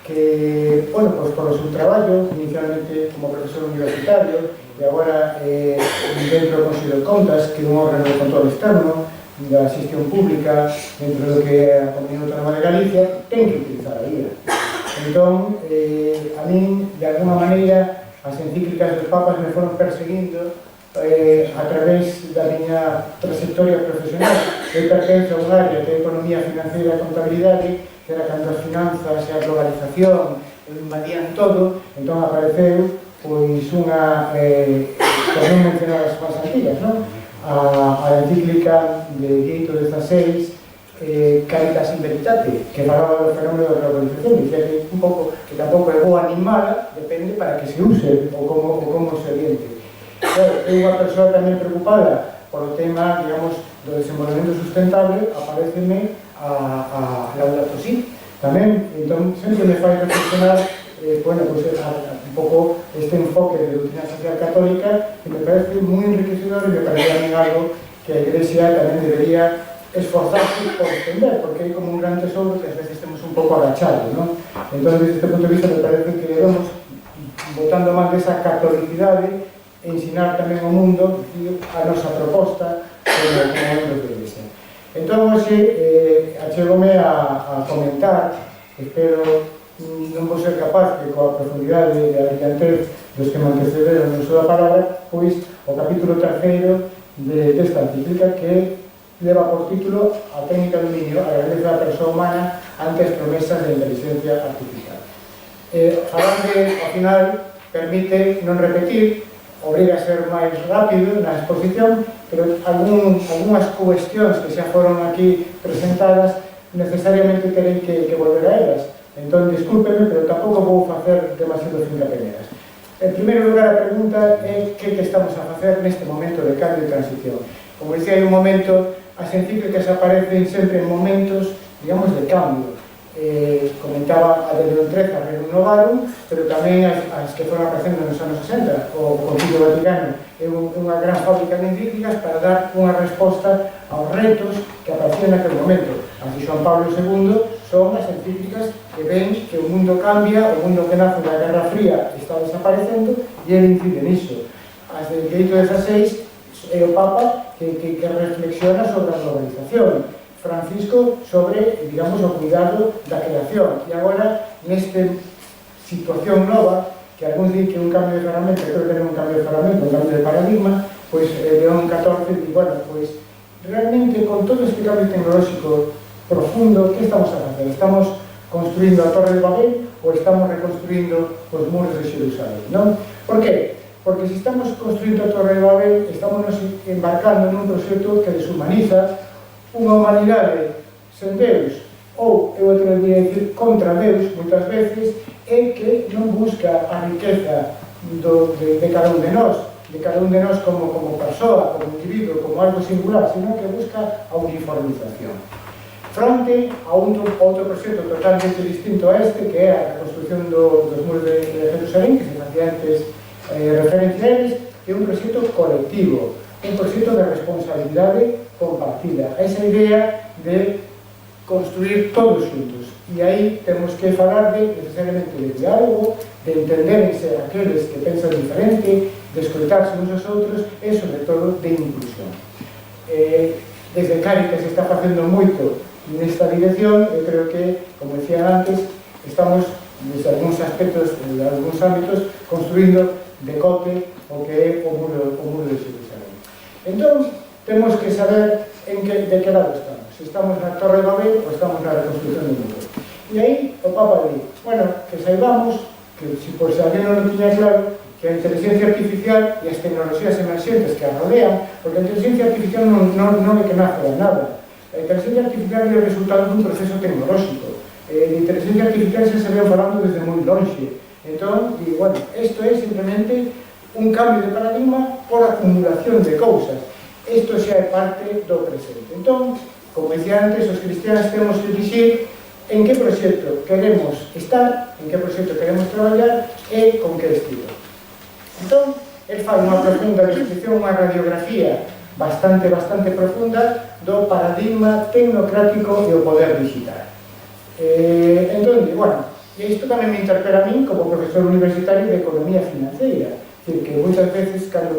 que, bueno, pues por o seu traballo, inicialmente como profesor universitario, e agora dentro do Consello de Contas, que é un órgano de control externo da xestión pública dentro do que é a Comunidade Autónoma de Galicia, ten que utilizar a IA. Entón, a min, de alguma maneira, as encíclicas dos papas me foron perseguindo a través da miña trayectoria profesional. Eu pertenzo a un área de economía financiera e contabilidade, que era cando as finanzas e a globalización invadían todo, entón apareceu pois unha, por non mencionar as máis antigas, non? A encíclica de Dieto XVI, Caritas in Veritate, que falaba do fenómeno da globalización, dicía que un pouco, que tampouco é boa ni mala, depende para que se use ou como se oriente. Claro, é unha persoa tamén preocupada polo tema, digamos, do desenvolvemento sustentable, apareceme a Laudato Si tamén, entón sempre me fai reflexionar bueno, pues, un pouco este enfoque de doutrina social católica que me parece moi enriquecedor e me parece a mí algo que a Iglesia tamén debería esforzarse por entender, porque hai como un gran tesouro que a veces temos un pouco agachados, non? Entón, desde este punto de vista, me parece que debemos, botando máis desa catolicidade, ensinar tamén ao mundo a nosa proposta como membros da Iglesia. Entón, hoxe, achegome a comentar, espero non vou ser capaz que coa profundidade e a brillantez dos que me antecederon no uso da palabra, pois o capítulo 3º desta encíclica que leva por título a técnica do niño, a grandeza da persoa humana ante as promesas de inteligencia artificial. Falar ao final permite non repetir, obriga a ser máis rápido na exposición, pero algunhas cuestións que xa foron aquí presentadas necesariamente terei que volver a elas. Entón, discúlpeme, pero tampouco vou facer demasiado fincapeneras. En primeiro lugar, a pregunta é que estamos a facer neste momento de cambio e transición. Como dicía, hai un momento, as encíclicas aparecen sempre en momentos, digamos, de cambio. Comentaba a de León XIII, a Rerum Novarum, pero tamén as que foron aparecendo nos anos 60. O Concilio Vaticano é unha gran fábrica de encíclicas para dar unha resposta aos retos que aparecían naquele momento. As de Xoán Pablo II son as encíclicas que ven que o mundo cambia, o mundo que nace da Guerra Fría está desaparecendo e ele incide niso. As de Benedicto XVI é o Papa que reflexiona sobre a globalización. Francisco sobre, digamos, o cuidado da creación. E agora, nesta situación nova, que algúns di que un cambio de ferramenta, creo que non un cambio de ferramenta, un cambio de paradigma, pois León XIV di, bueno, pois realmente con todo este cambio tecnolóxico profundo, que estamos a facer? Estamos construindo a Torre de Babel ou estamos reconstruindo os muros de Xerusalén, non? Por que? Porque se estamos construindo a Torre de Babel, estamos embarcando nun proxecto que deshumaniza unha humanidade sen Deus, ou, eu atrevería a dicir, contra Deus, moitas veces, é que non busca a riqueza de cada un de nós como persoa, como individuo, como algo singular, sino que busca a uniformización. Fronte a outro proxecto totalmente distinto a este, que é a reconstrucción dos muros de Jerusalén, que se facía antes referencia a eles, é un proxecto colectivo, un proxecto de responsabilidade compartida, esa idea de construir todos juntos. E aí temos que falar necesariamente de diálogo, de entenderse aqueles que pensan diferente, de escoitarse uns aos outros e, sobre todo, de inclusión. Desde Cáritas se está facendo moito nesta dirección. Eu creo que, como decía antes, estamos, desde algúns aspectos, en algúns ámbitos, construindo de cote o que é o muro de Jerusalén. Entón, temos que saber de que lado estamos. se estamos na Torre de Babel ou estamos na reconstrucción do mundo. E aí o Papa di, bueno, que saibamos que se por si alguén non lo tiña claro, que a inteligencia artificial e as tecnologías emerxentes que a rodean, porque a inteligencia artificial non é que nace de nada. A inteligencia artificial é o resultado dun proceso tecnolóxico. A inteligencia artificial xa se ven falando desde moi longe. Entón, digo, bueno, isto é simplemente un cambio de paradigma por acumulación de cousas. Isto xa é parte do presente. Entón, como dicía antes, os cristianos temos que dixir en que proxecto queremos estar, en que proxecto queremos traballar e con que estilo. Entón, el fai unha profunda descripción, unha radiografía bastante profunda do paradigma tecnocrático e o poder digital. Entón, bueno, e isto tamén me interpela a min como profesor universitario de economía financiera. É dicir, que moitas veces, cando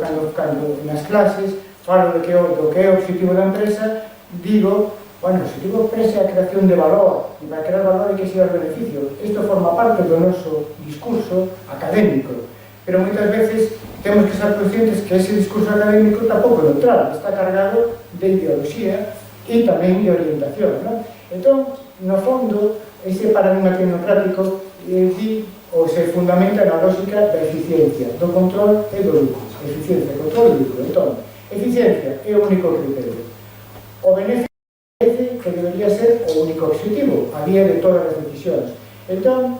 nas clases falo do que é o objetivo da empresa, digo, bueno, o objetivo da empresa é a creación de valor, e para crear valor hai que ser o beneficio. Isto forma parte do noso discurso académico, pero moitas veces temos que ser conscientes que ese discurso académico tampouco é neutral, está cargado de ideoloxía e tamén de orientación, non? Entón, no fondo, ese paradigma tecnocrático se fundamenta na lógica da eficiencia, do control e do lucro. Eficiencia, control e lucro. Entón, eficiencia é o único criterio. O beneficio que debería ser o único objetivo a día de todas as decisións. Entón,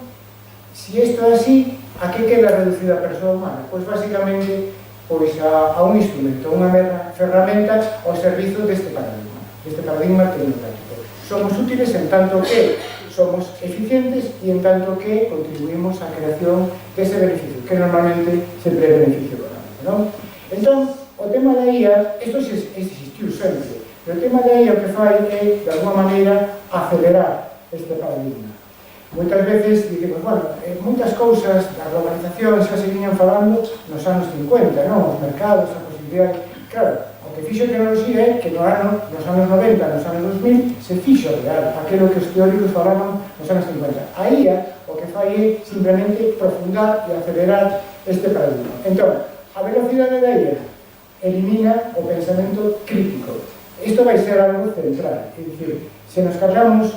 se isto é así, a que queda reducida a persoa humana? Pois, basicamente, a un instrumento, unha ferramenta ao servizo deste paradigma tecnológico. Somos útiles en tanto que somos eficientes e en tanto que contribuimos á creación dese beneficio, que normalmente sempre é beneficio económico, non? Entón, o tema da IA, isto existiu sempre, pero o tema da IA o que fai é, de alguma maneira, acelerar este paradigma. Moitas veces, dicimos, bueno, moitas cousas da globalización xa se viñan falando nos anos 50, non? Os mercados, a posibilidade... Claro, o que fixo a tecnoloxía é que nos anos 90, nos anos 2000, se fixo real, aquilo que os teóricos falaban nos anos 50. A IA o que fai é simplemente profundar e acelerar este paradigma. Entón, a velocidade da IA elimina o pensamento crítico. Isto vai ser algo central, é dicir, se nos cargamos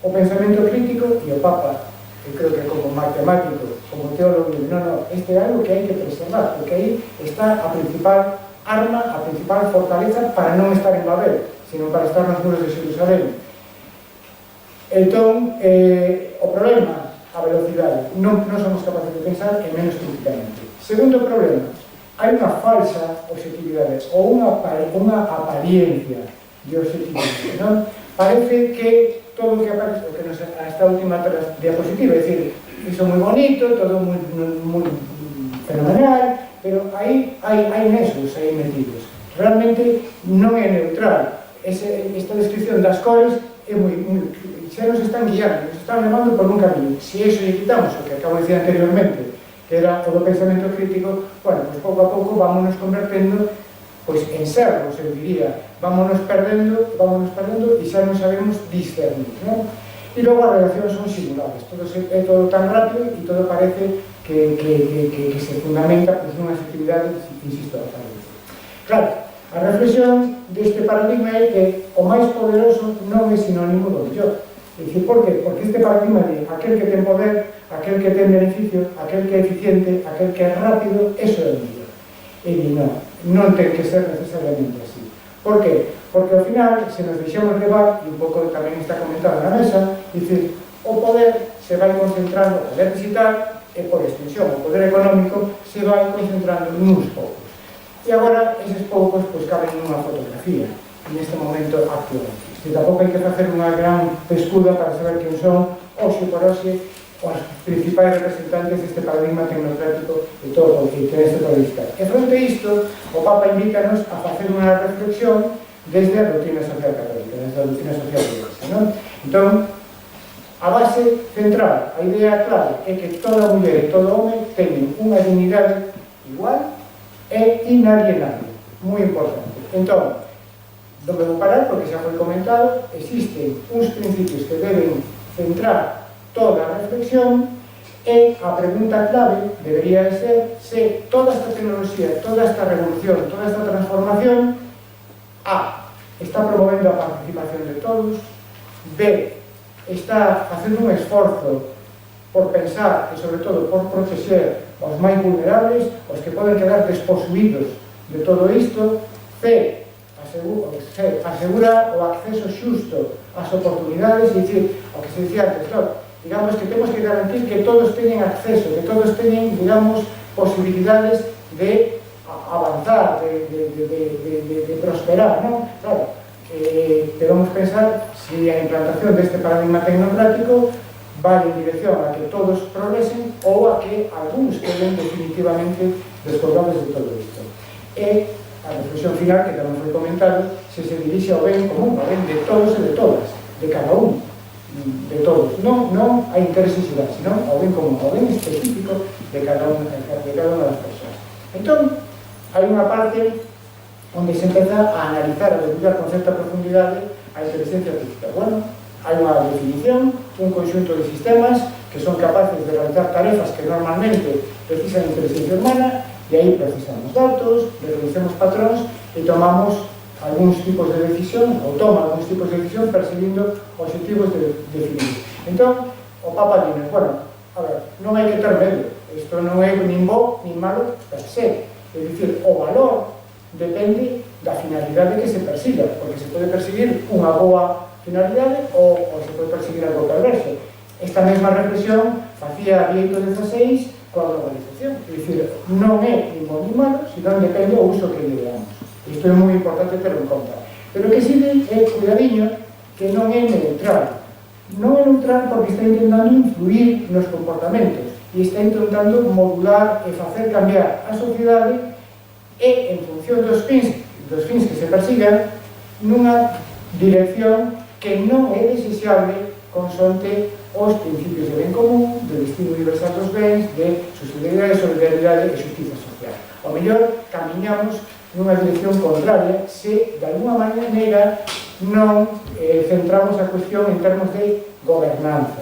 o pensamento crítico, e o Papa, eu creo que como matemático, como teólogo, non, este é algo que hai que preservar, porque aí está a principal arma, a principal fortaleza para non estar en Babel, sino para estar nos muros de Jerusalén. Entón, o problema, a velocidade, non somos capaces de pensar e menos críticamente. Segundo problema, hai unha falsa objetividade ou unha apariencia de objetividade, non? Parece que todo o que aparece, o que nos esta última diapositiva, é dicir, iso moi bonito, todo moi fenomenal, pero aí hai nesos aí metidos. Realmente non é neutral. Esta descripción das cores é moi xa nos están guiando, nos están levando por un camino. Se iso lle quitamos o que acabo de decir anteriormente, que era o do pensamento crítico, bueno, pues pouco a pouco vámonos convertendo pois en servos, eu diría, vámonos perdendo e xa non sabemos discernir, non? E logo as relacións son simuladas, é todo tan rápido e todo parece que se fundamenta pues, nunhas actividades, insisto, a salud. Claro, a reflexión deste paradigma é que o máis poderoso non é sinónimo do mellor. É dicir, por qué? Porque este paradigma de aquel que ten poder, aquel que ten beneficio, aquel que é eficiente, aquel que é rápido, eso é o mellor. E non ten que ser necesariamente así. Por qué? Porque ao final, se nos deixamos levar, e un pouco tamén está comentado na mesa, dicir, o poder se vai concentrando, o poder digital, e por extensión, o poder económico se vai concentrando nuns poucos. E agora, eses poucos, pois, caben nunha fotografía, neste momento actual. E tampouco hai que facer unha gran pescuda para saber quen son, hoxe por hoxe, os principais representantes deste paradigma tecnocrático e todo o que este digital. E fronte a isto, o Papa invítanos a facer unha reflexión desde a doutrina social católica, desde a doutrina social católica, non? Entón, a base central, a idea clave, é que toda muller e todo home teñen unha dignidade igual e inalienable, moi importante. Entón, non me vou parar porque xa foi comentado, existen uns principios que deben centrar toda a reflexión e a pregunta clave debería ser se toda esta tecnoloxía, toda esta revolución, toda esta transformación está promovendo a participación de todos, B, está facendo un esforzo por pensar e, sobre todo, por proteger os máis vulnerables, os que poden quedar desposuídos de todo isto, C, asegura o acceso xusto ás oportunidades, é dicir, o que se dicía antes, digamos que temos que garantir que todos teñen acceso, que todos teñen, digamos, posibilidades de avanzar, de prosperar, non? Claro, debemos pensar se a implantación deste paradigma tecnocrático vai en dirección a que todos progresen ou a que algúns queden definitivamente descolgados de todo isto. E a reflexión final, que tamén foi comentado, se dirixe ao ben común, ao ben de todos e de todas, de cada un, de todos, non a intereses xerais, sino ao ben común, ao ben específico de cada unha das persoas. Entón, hai unha parte onde se empeza a analizar, a estudiar con certa profundidade a inteligencia artificial. Bueno, hai unha definición, un conxunto de sistemas que son capaces de realizar tarefas que normalmente precisan inteligencia humana, e aí precisamos datos, reconocemos patróns e tomamos algúns tipos de decisión, ou toma algúns tipos de decisión perseguindo objetivos definidos. Entón, o Papa dinos, bueno, a ver, non hai que ter medo, isto non é nin bo nin malo per se, é dicir, o valor depende da finalidade que se persiga, porque se pode perseguir unha boa finalidade ou se pode perseguir algo perverso. Esta mesma reflexión facía Vieito XVI coa globalización, é dicir, non é nin bo nin malo, sino depende do uso que lle damos. Isto é moi importante terlo en conta. Pero que si é, cuidadiño, que non é neutral. Non é neutral porque está intentando influir nos comportamentos e está intentando modular e facer cambiar a sociedade e, en función dos fins que se persigan, nunha dirección que non é desexable consonte os principios de ben común, de destino universal dos bens, de sostenibilidade, solidaridade e justiza social. Ao mellor, camiñamos nunha dirección contraria se, de alguma maneira, non centramos a cuestión en termos de gobernanza.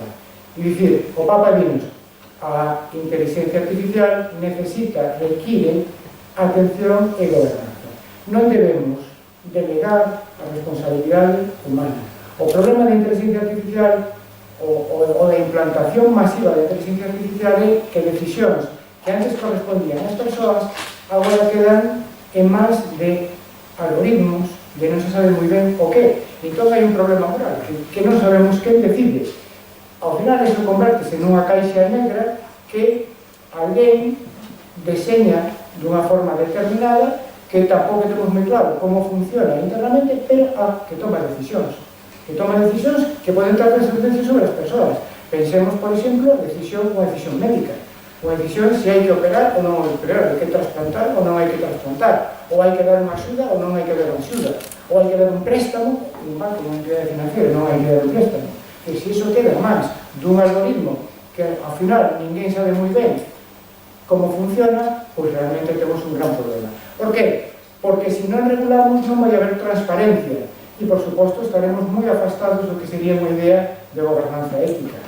É dicir, o Papa dinos, a inteligencia artificial require atención e gobernanza. Non debemos delegar a responsabilidade humana. O problema da inteligencia artificial ou da implantación masiva da inteligencia artificial é que decisións que antes correspondían ás persoas agora quedan en máis de algoritmos, de non se sabe moi ben o que. Entón hai un problema moral, que non sabemos quen decide. Ao final, iso convértese nunha caixa negra que alguén deseña dunha forma determinada que tampouco temos moi claro como funciona internamente, pero que toma decisións. Que toma decisións que poden ter consecuencias sobre as persoas. Pensemos, por exemplo, unha decisión médica. Unha decisión se hai que operar ou non hai que operar, hai que trasplantar ou non hai que trasplantar, ou hai que dar unha axuda ou non hai que dar unha axuda, ou hai que dar un préstamo, un banco, unha entidade financiera, non hai que dar un préstamo. E se iso queda máis dun algoritmo que ao final ninguén sabe moi ben como funciona, pois realmente temos un gran problema. Por que? Porque se non regulamos non vai haber transparencia e, por suposto, estaremos moi afastados do que sería unha idea de gobernanza ética,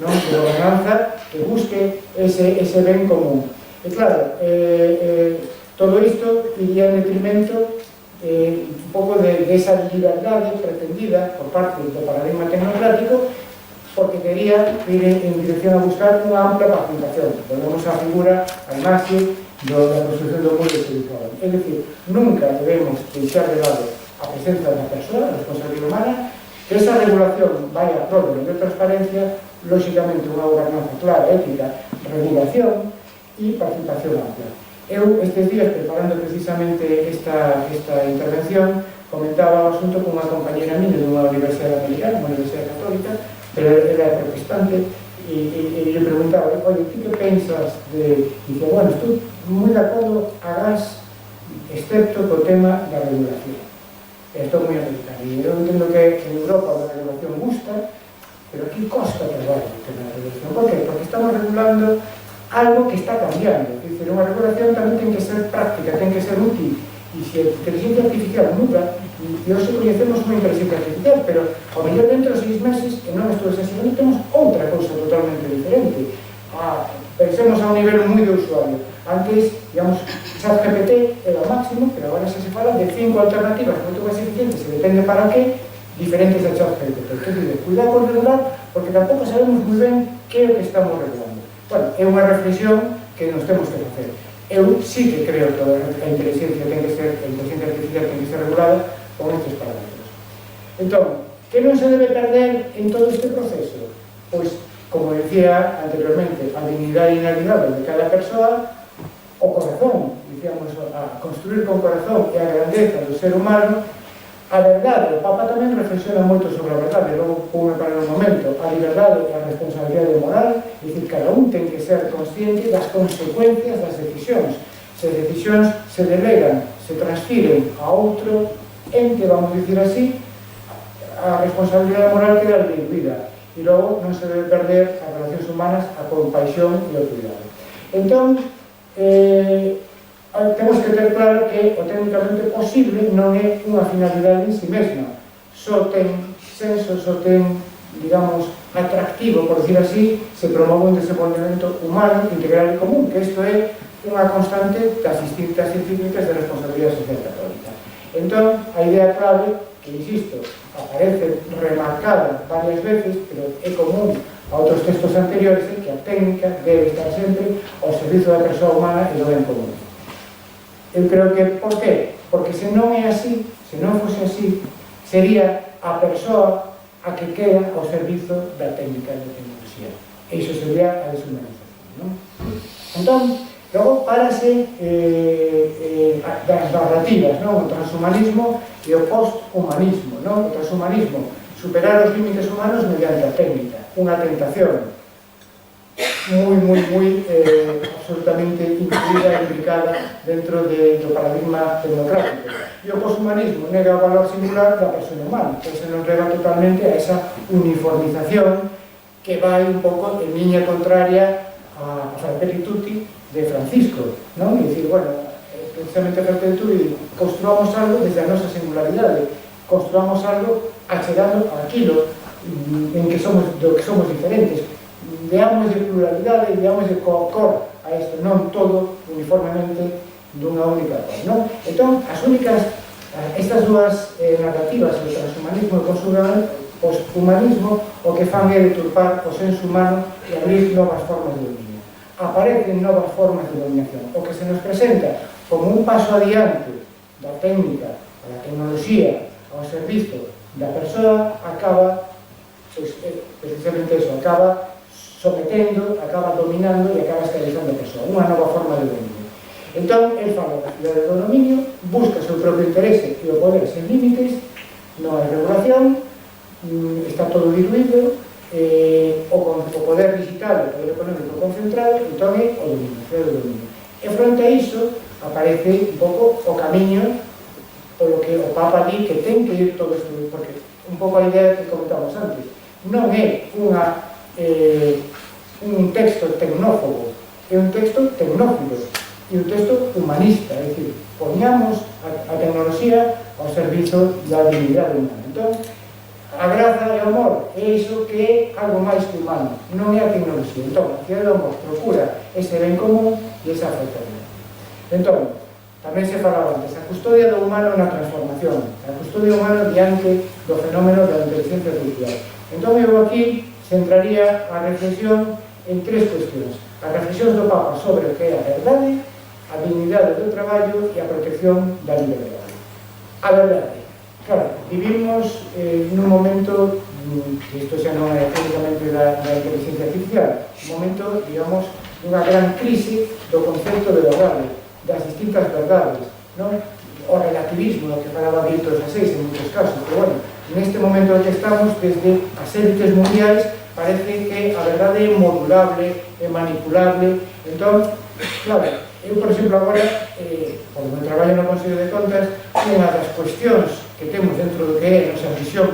non? De gobernanza que busque ese ben común. E claro, todo isto iría en detrimento un pouco de esa liberdade pretendida por parte do paradigma tecnocrático, porque quería ir en dirección a buscar unha ampla participación. Volvemos á figura, a imaxe da construcción do mundo espiritual. É dicir, nunca debemos deixar de lado a presencia da persoa, a responsabilidade humana, que esa regulación vai a prol de transparencia, lógicamente unha gobernanza clara, ética, regulación e participación ampla. Eu, estes días, preparando precisamente esta intervención, comentaba o asunto con unha compañera minha de unha universidade americana, unha universidade católica, pero era protestante, e eu preguntaba, oye, ti que pensas de... Dice, bueno, estou moi de acordo a gas, excepto co tema da regulación. Estou moi americano, e eu entendo que en Europa a regulación gusta, pero aquí costa trabalho o tema da regulación. Por qué? Porque estamos regulando algo que está cambiando. É dicir, unha regulación tamén ten que ser práctica, ten que ser útil. E se a inteligencia artificial muda, e hoxe coñecemos unha inteligencia artificial, pero ao mellor dentro de 6 meses, e non estou exagerando, temos outra cousa totalmente diferente. Pensemos a un nivel moi de usuario. Antes, digamos, ChatGPT era o máximo, pero agora se fala de 5 alternativas moito máis eficientes, e depende para que, diferentes a ChatGPT. Entón, cuidado con regular, porque tampouco sabemos moi ben que é o que estamos regulando. Bueno, é unha reflexión que nos temos que facer. Eu sí que creo que a inteligencia artificial ten que ser regulada con estes parámetros. Entón, que non se debe perder en todo este proceso? Pois, como decía anteriormente, a dignidade inalienable de cada persoa, o corazón, dicíamos, a construir con corazón e a grandeza do ser humano, a verdade. O Papa tamén reflexiona moito sobre a verdade, logo poume para un momento, a liberdade e a responsabilidade moral, é dicir, cada un ten que ser consciente das consecuencias das decisións. Se as decisións se delegan, se transfiren a outro ente, vamos dicir así, a responsabilidade moral queda diluída, e logo non se debe perder as relacións humanas, a compaixón e o cuidado. Entón, temos que ter claro que o técnicamente posible non é unha finalidade en si mesma, só ten senso, só ten, digamos, atractivo, por decir así, se promove un desenvolvemento humano, integral e común, que isto é unha constante das distintas encíclicas de responsabilidade social católica. Entón, a idea clave, que insisto, aparece remarcada varias veces, pero é común a outros textos anteriores, é que a técnica debe estar sempre ao servizo da persoa humana e do ben común. Eu creo que, por qué? Porque se non é así, se non fose así, sería a persoa a que queda ao servizo da técnica e da tecnoloxía. E iso sería a deshumanización, non? Entón, logo parase das narrativas, non? O transhumanismo e o posthumanismo, non? O transhumanismo, superar os límites humanos mediante a técnica, unha tentación moi absolutamente incluída e implicada dentro do paradigma democrático. E o posthumanismo nega o valor singular da persona humana, que se nos leva totalmente a esa uniformización que vai un pouco en liña contraria a Fratelli Tutti de Francisco, non? E dicir, bueno, precisamente Fratelli Tutti, construamos algo desde a nosa singularidade, construamos algo achegando aquilo en que somos, do que somos diferentes, veamos de pluralidade, veamos de cor a isto, non todo uniformemente dunha única cor, non? Entón, as únicas, estas dúas narrativas, o transhumanismo e o posthumanismo, o que fan é deturpar o senso humano e abrir novas formas de dominio. Aparecen novas formas de dominación. O que se nos presenta como un paso adiante da técnica, da tecnoloxía, ao servizo da persoa, acaba, pois, precisamente eso, acaba sometendo, acaba dominando e acaba esclavizando a persoa, unha nova forma de dominio. Entón, el fala da cidade do dominio, busca o seu propio interese e o poder sen límites, non hai regulación, está todo diluído, o poder digital, o poder económico concentrado, entón é o dominio, a cidade do dominio. E fronte a iso, aparece un pouco o camiño polo que o Papa di que ten que ir todo isto, porque un pouco a idea que comentamos antes, non é un texto tecnófobo, é un texto tecnófilo e un texto humanista, é dicir, poñamos a tecnoloxía ao servizo da dignidade humana. Entón, a graza e o amor é iso que é algo máis que humano, non é a tecnoloxía. Entón, a cidade do amor procura ese ben común e esa fraternidade. Entón, tamén se falaba antes, a custodia do humano na transformación, a custodia humana diante do fenómeno da inteligencia artificial. Entón, eu aquí centraría a reflexión en tres cuestións. As reflexións do Papa sobre o que é a verdade, a dignidade do traballo e a protección da liberdade. A verdade. Claro, vivimos nun momento, que isto xa non é únicamente da inteligencia artificial, un momento, digamos, dunha gran crise do concepto de verdade, das distintas verdades, non? O relativismo, do que falaba Víctor XVI en muchos casos, pero bueno, neste momento en que estamos, desde as élites mundiais, parece que a verdade é modulable, é manipulable. Entón, claro, eu, por exemplo, agora, por meu traballo no Consello de Contas, unha das cuestións que temos dentro do que é a nosa visión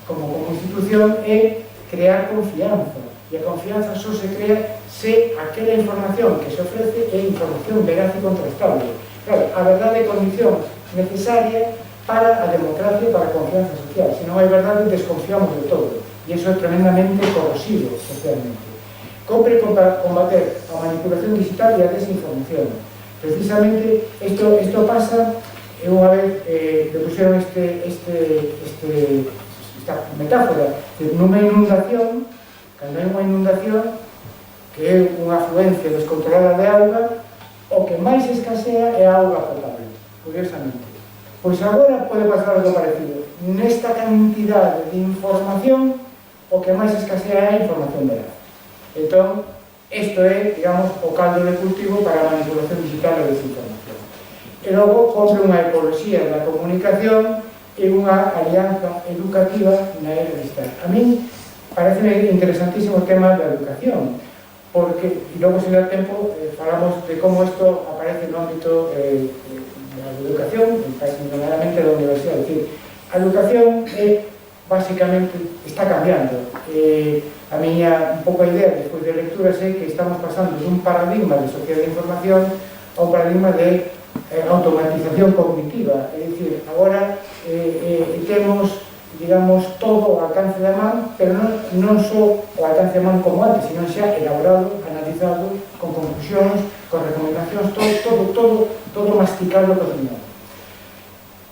como institución é crear confianza. E a confianza só se crea se aquela información que se ofrece é información veraz e contrastable. Claro, a verdade é condición necesaria para a democracia e para a confianza social. Se non hai verdade, desconfiamos de todo. E iso é tremendamente corrosivo socialmente. Compre combater a manipulación digital e a desinformación. Precisamente isto pasa, unha vez le puxeron esta metáfora de nunha inundación, cando hai unha inundación que é unha afluencia descontrolada de auga, o que máis escasea é a auga potable, curiosamente. Pois agora pode pasar algo parecido. Nesta cantidade de información, o que máis escasea é a información veraz. Entón, isto é, digamos, o caldo de cultivo para a manipulación digital e desinformación. E logo, compre unha ecoloxía da comunicación e unha alianza educativa na era digital. A mí parece interesantísimo o tema da educación, porque, e logo se dá tempo, falamos de como isto aparece no ámbito da educación, particularmente da universidade. É dicir, a educación basicamente está cambiando. A miña un pouco a idea, despois de lecturas, é que estamos pasando dun paradigma de sociedade de información a un paradigma de automatización cognitiva. É dicir, agora temos, digamos, todo ao alcance da man, pero non só ao alcance da man como antes, sino xa elaborado, analizado, con conclusións, con recomendacións, todo masticado e cocinado.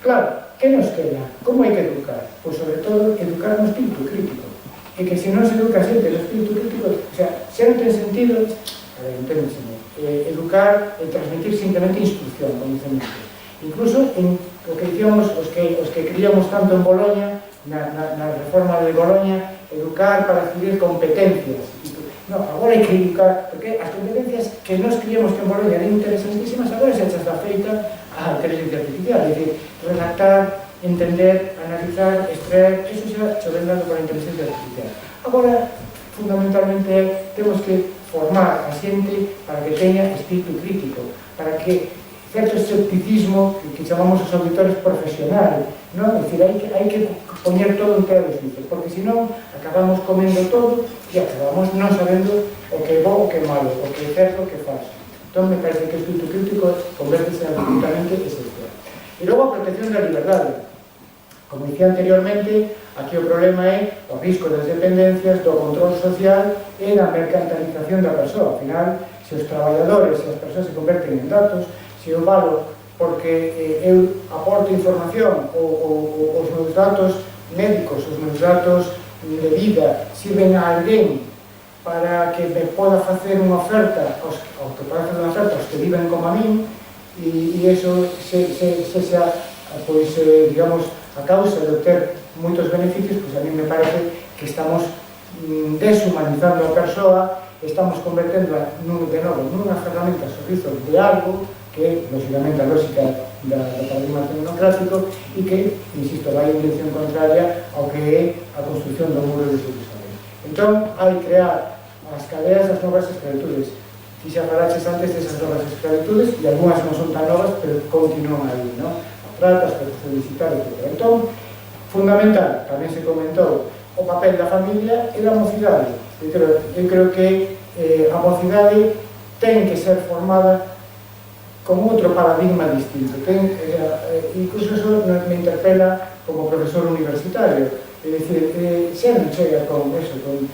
Claro, que nos queda? Como hai que educar? Pois, sobre todo, educar no espírito crítico. E que se non se educa xente no espírito crítico, o sea, xa non ten sentido, enténdeseme, educar e transmitir simplemente instrucción, como dicen muchos. Incluso en o que dicíamos os que creíamos tanto en Boloña, na reforma de Boloña, educar para adquirir competencias. No, agora hai que educar, porque as competencias que nos creíamos que en Boloña eran interesantísimas, agora xa está feita a inteligencia artificial, é dicir, redactar, entender, analizar, extraer, eso xa se ven dando por a inteligencia artificial. Agora, fundamentalmente, temos que formar a xente para que teña espírito crítico, para que certo escepticismo que chamamos os auditores profesionales, non? É dicir, hai que poñer todo en todos os sitios, porque senón acabamos comendo todo e acabamos non sabendo o que é bo, o que é malo, o que é certo, o que é falso. Entón, me parece que o espírito crítico convértese absolutamente esencial. E logo a protección da liberdade. Como dicía anteriormente, aquí o problema é o risco das dependencias, do control social e da mercantilización da persoa. Ao final, se os traballadores e as persoas se converten en datos, se eu valo porque eu aporto información ou os meus datos médicos, os meus datos de vida sirven a alguén para que me poda facer unha oferta aos que viven como a min, e iso xa, pois, digamos, a causa de ter moitos beneficios, pois a mí me parece que estamos deshumanizando a persoa, estamos convertendo de novo nunha ferramenta a servizo de algo que é, lógicamente, a lógica do paradigma tecnocrático e que, insisto, vai en dirección contraria ao que é a construcción do muro de Jerusalén. Entón, hai crear as cadeas das novas esclavitudes. Si xa falaches antes desas novas esclavitudes, e algunhas non son tan novas, pero continúan aí, non? A trata, a explotación digital, etc. Entón, fundamental, tamén se comentou, o papel da familia e da mocidade. Eu creo que a mocidade ten que ser formada con outro paradigma distinto. Incluso eso me interpela como profesor universitario. É dicir, xa non chega con eso, con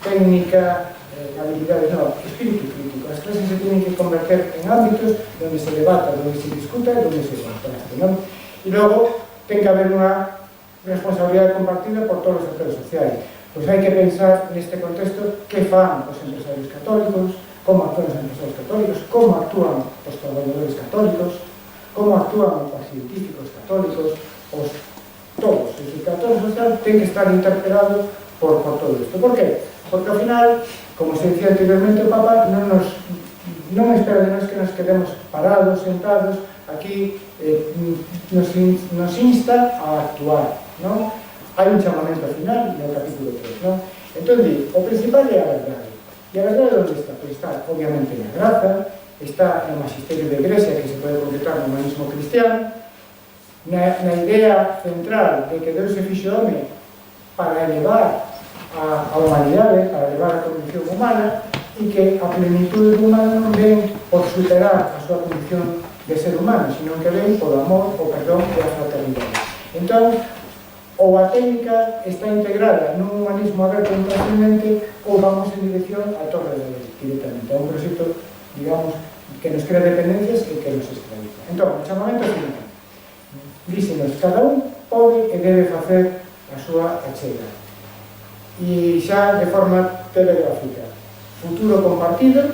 técnica, habilidades, no, espírito crítico. As clases se tienen que converter en ámbitos donde se debata, donde se discuta e donde se contraste, non? E logo, ten que haber unha responsabilidade compartida por todos os actores sociais. Pois hai que pensar neste contexto que fan os empresarios católicos, como actúan os empresarios católicos, como actúan os traballadores católicos, como actúan os científicos católicos, todos. O actor social ten que estar interpelado por todo isto. Por qué? Porque ao final, como se decía anteriormente, o Papa non espera de nós que nos quedemos parados, sentados, aquí nos insta a actuar, non? Hai un chamamento final no capítulo 3, non? Entón, o principal é a verdade. E a verdade onde está? Pois está, obviamente, na graza, está no magisterio da Igrexa, que se pode concretar no humanismo cristiano, na idea central de que Deus se fixo home para elevar a humanidade, para elevar a condición humana, e que a plenitude humana non ven por superar a súa condición de ser humano, sino que ven polo amor, o perdón e a fraternidade. Entón, ou a técnica está integrada nun humanismo aberto e fácilmente, ou vamos en dirección a torre da lei directamente, a un proxecto, digamos, que nos crea dependencias e que nos esclaviza. Entón, o chamamento final díxenos, cada un pode e debe facer a súa achega, e xa de forma telegráfica, futuro compartido,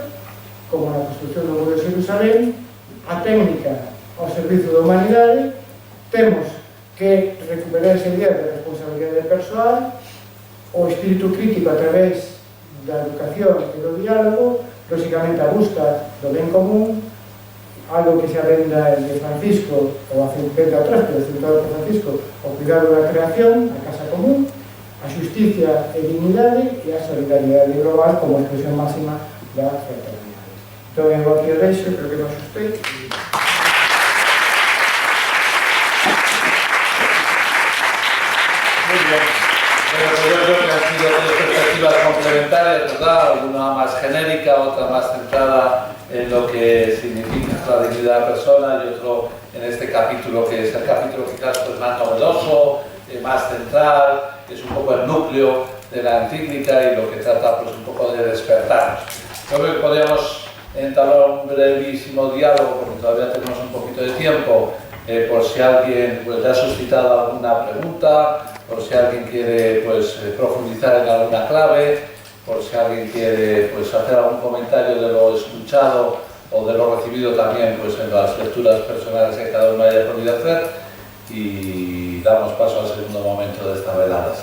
como na construcción do Muro de Jerusalén, a técnica ao servizo da humanidade, temos que recuperar ese día de responsabilidade persoal, o espírito crítico a través da educación e do diálogo, lógicamente a busca do ben común, algo que se avenda de Francisco, ou a venda atrás, pero centrado por Francisco, o cuidado da creación, a casa común, a xusticia e dignidade e a solidaridade global como expresión máxima da fraternidade. Entón, eu aquí o deixo, creo que non xustei. Muy bien. Bueno, pues yo creo que han sido tres perspectivas complementarias, ¿verdad? Alguna más genérica, otra más centrada en lo que significa la dignidad de la persona, y otro en este capítulo, que es el capítulo quizás pues, más novedoso, más central, que es un poco el núcleo de la encíclica y lo que trata pues, un poco de despertarnos. Yo creo que podríamos entablar un brevísimo diálogo, porque todavía tenemos un poquito de tiempo, por si alguien pues, le ha suscitado alguna pregunta, por si alguien quiere pues, profundizar en alguna clave, por si alguien quiere pues, hacer algún comentario de lo escuchado o de lo recibido también pues, en las lecturas personales que cada uno haya podido hacer, y damos paso al segundo momento de esta velada.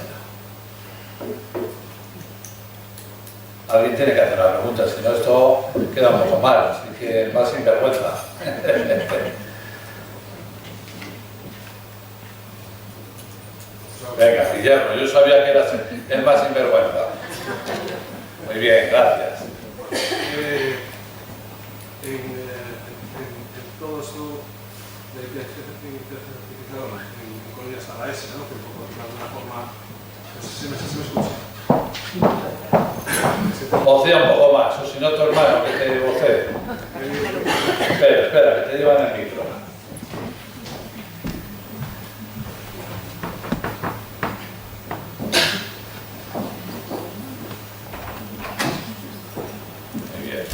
Alguien tiene que hacer una pregunta, si no esto queda un poco mal, así que más sinvergüenza. Venga, Guillermo, yo sabía que eras el más sinvergüenza. Muy bien, gracias. En todo esto de inteligencia artificial, en colonias a la S, ¿no? Que de alguna forma se me escucha. Vocea un poco más, o si no tu hermano que te vocee. Espera, que te llevan el micro. Muy bien.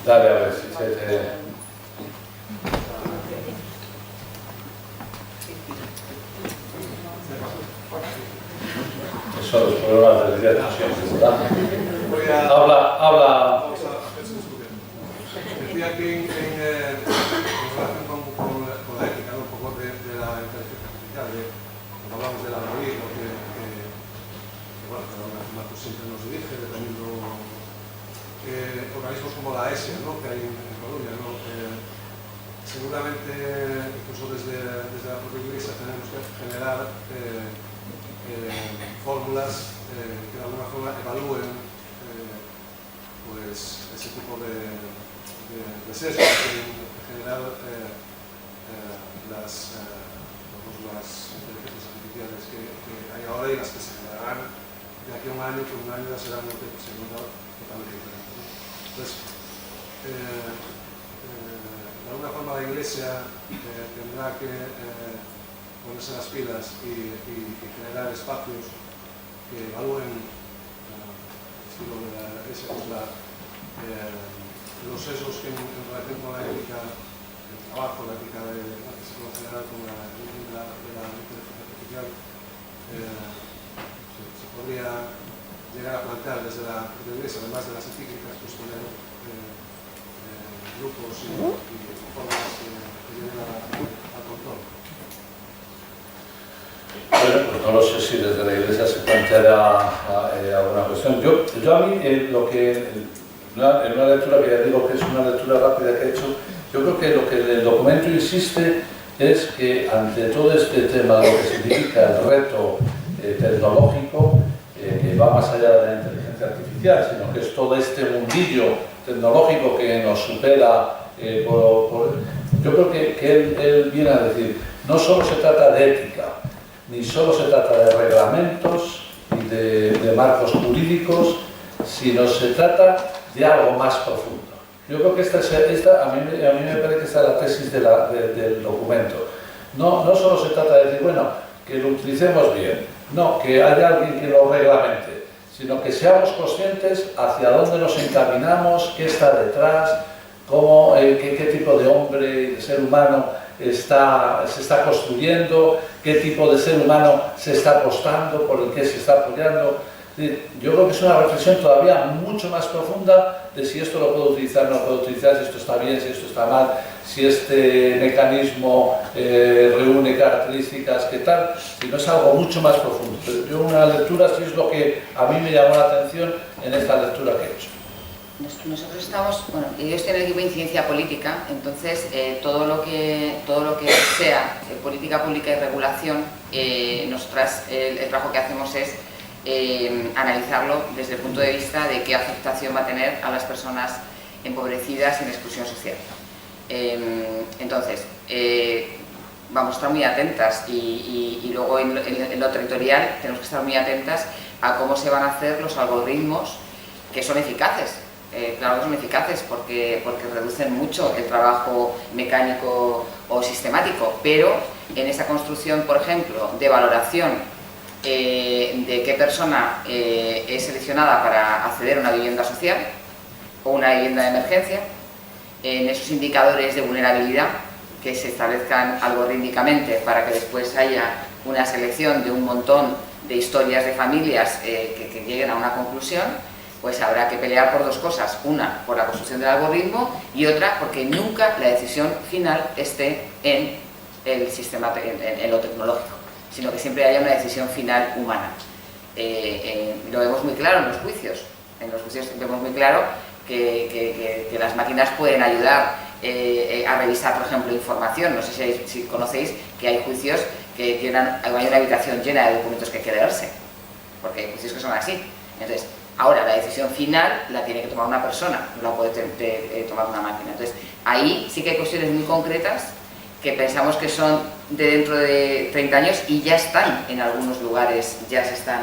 Dale a ver si se te... Eso los problemas de dirección, ¿verdad? Habla. Decía que en relación con la ética, ¿no? Un poco de la inteligencia artificial, cuando hablamos del algoritmo, bueno, que siempre nos dirige, dependiendo organismos como la ESIA, ¿no? Que hay en Colombia, ¿no? Seguramente, incluso desde la propia Iglesia, tenemos que generar fórmulas que de alguna forma evalúen pues, ese tipo de sesgos, generar las inteligencias artificiales que hay ahora y las que se generarán de aquí a un año, que un año ya serán totalmente diferentes. Entonces, de alguna forma la Iglesia tendrá que ponerse las pilas y generar espacios que evalúen el estilo de la Iglesia, pues los sesgos que en relación con la ética del trabajo, la ética de la que se puede generar con la inteligencia artificial, se podría llegar a plantear desde la Iglesia, además de las encíclicas, pues tener grupos y formas que lleven al control. Bueno, pues no lo sé si desde la Iglesia se planteará alguna cuestión. Yo a mí, en una lectura que ya digo que es una lectura rápida que he hecho, yo creo que lo que el documento insiste es que ante todo este tema de lo que significa el reto tecnológico, que va más allá de la inteligencia artificial, sino que es todo este mundillo tecnológico que nos supera. Yo creo que él viene a decir, no solo se trata de ética, ni solo se trata de reglamentos, ni de marcos jurídicos, sino se trata de algo más profundo. Yo creo que a mí me parece que esta es la tesis del documento. No solo se trata de decir, bueno, que lo utilicemos bien, no, que haya alguien que lo reglamente, sino que seamos conscientes hacia dónde nos encaminamos, qué está detrás, qué tipo de hombre y de ser humano se está construyendo, qué tipo de ser humano se está apostando, por el que se está apoyando. Yo creo que es una reflexión todavía mucho más profunda de si esto lo puedo utilizar, no lo puedo utilizar, si esto está bien, si esto está mal, si este mecanismo reúne características, qué tal, sino es algo mucho más profundo. Pero yo una lectura sí es lo que a mí me llamó la atención en esta lectura que he hecho. Nosotros estamos, bueno, yo estoy en el equipo de incidencia política, entonces todo lo que sea política pública y regulación, nosotras el trabajo que hacemos es analizarlo desde el punto de vista de qué afectación va a tener a las personas empobrecidas y en exclusión social. Entonces, vamos a estar muy atentas y luego en lo territorial tenemos que estar muy atentas a cómo se van a hacer los algoritmos que son eficaces. Claro que son eficaces porque reducen mucho el trabajo mecánico o sistemático, pero en esa construcción, por ejemplo, de valoración de qué persona es seleccionada para acceder a una vivienda social o una vivienda de emergencia, en esos indicadores de vulnerabilidad que se establezcan algorítmicamente para que después haya una selección de un montón de historias de familias que lleguen a una conclusión, pues habrá que pelear por dos cosas: una, por la construcción del algoritmo, y otra, porque nunca la decisión final esté en el sistema, en lo tecnológico, sino que siempre haya una decisión final humana. Lo vemos muy claro en los juicios. En los juicios vemos muy claro que las máquinas pueden ayudar a revisar, por ejemplo, información. No sé si conocéis que hay juicios que hay una habitación llena de documentos que hay que leerse, porque hay juicios que son así. Entonces, ahora la decisión final la tiene que tomar una persona, no la puede tomar una máquina. Entonces, ahí sí que hay cuestiones muy concretas que pensamos que son de dentro de 30 años y ya están en algunos lugares, ya se están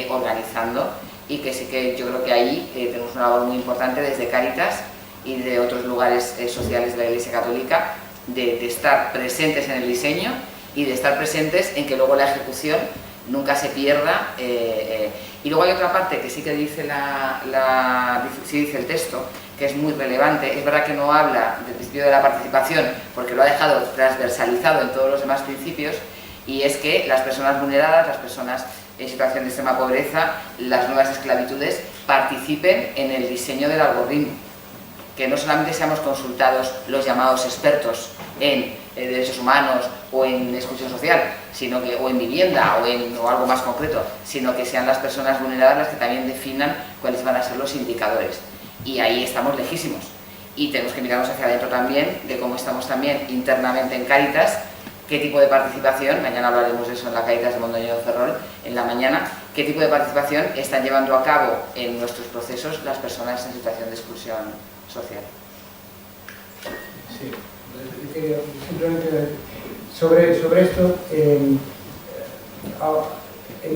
organizando, y que sí que yo creo que ahí tenemos una labor muy importante desde Cáritas y de otros lugares sociales de la Iglesia Católica, de estar presentes en el diseño y de estar presentes en que luego la ejecución nunca se pierda. Y luego hay otra parte que sí que dice sí dice el texto, que es muy relevante. Es verdad que no habla del principio de la participación porque lo ha dejado transversalizado en todos los demás principios, y es que las personas vulneradas, las personas en situación de extrema pobreza, las nuevas esclavitudes, participen en el diseño del algoritmo. Que no solamente seamos consultados los llamados expertos en derechos humanos o en exclusión social, sino que, o en vivienda o algo más concreto, sino que sean las personas vulneradas las que también definan cuáles van a ser los indicadores. Y ahí estamos lejísimos. Y tenemos que mirarnos hacia adentro también, de cómo estamos también internamente en Cáritas, qué tipo de participación, mañana hablaremos de eso en la Cáritas de Mondoñedo Ferrol, en la mañana, qué tipo de participación están llevando a cabo en nuestros procesos las personas en situación de exclusión social. Sí, simplemente sobre esto, en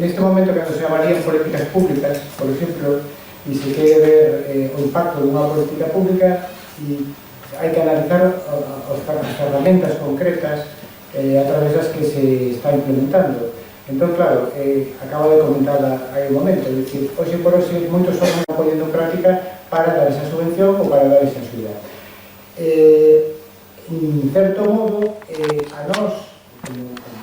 este momento que se llamarían políticas públicas, por ejemplo, y se quiere ver el impacto de una política pública, y hay que analizar las herramientas concretas a través de las que se está implementando. Entonces, claro, acabo de comentar hay un momento, es decir, hoxe por hoxe moitos son poniendo en práctica para dar esa subvención ou para dar esa axuda. En certo modo, a nós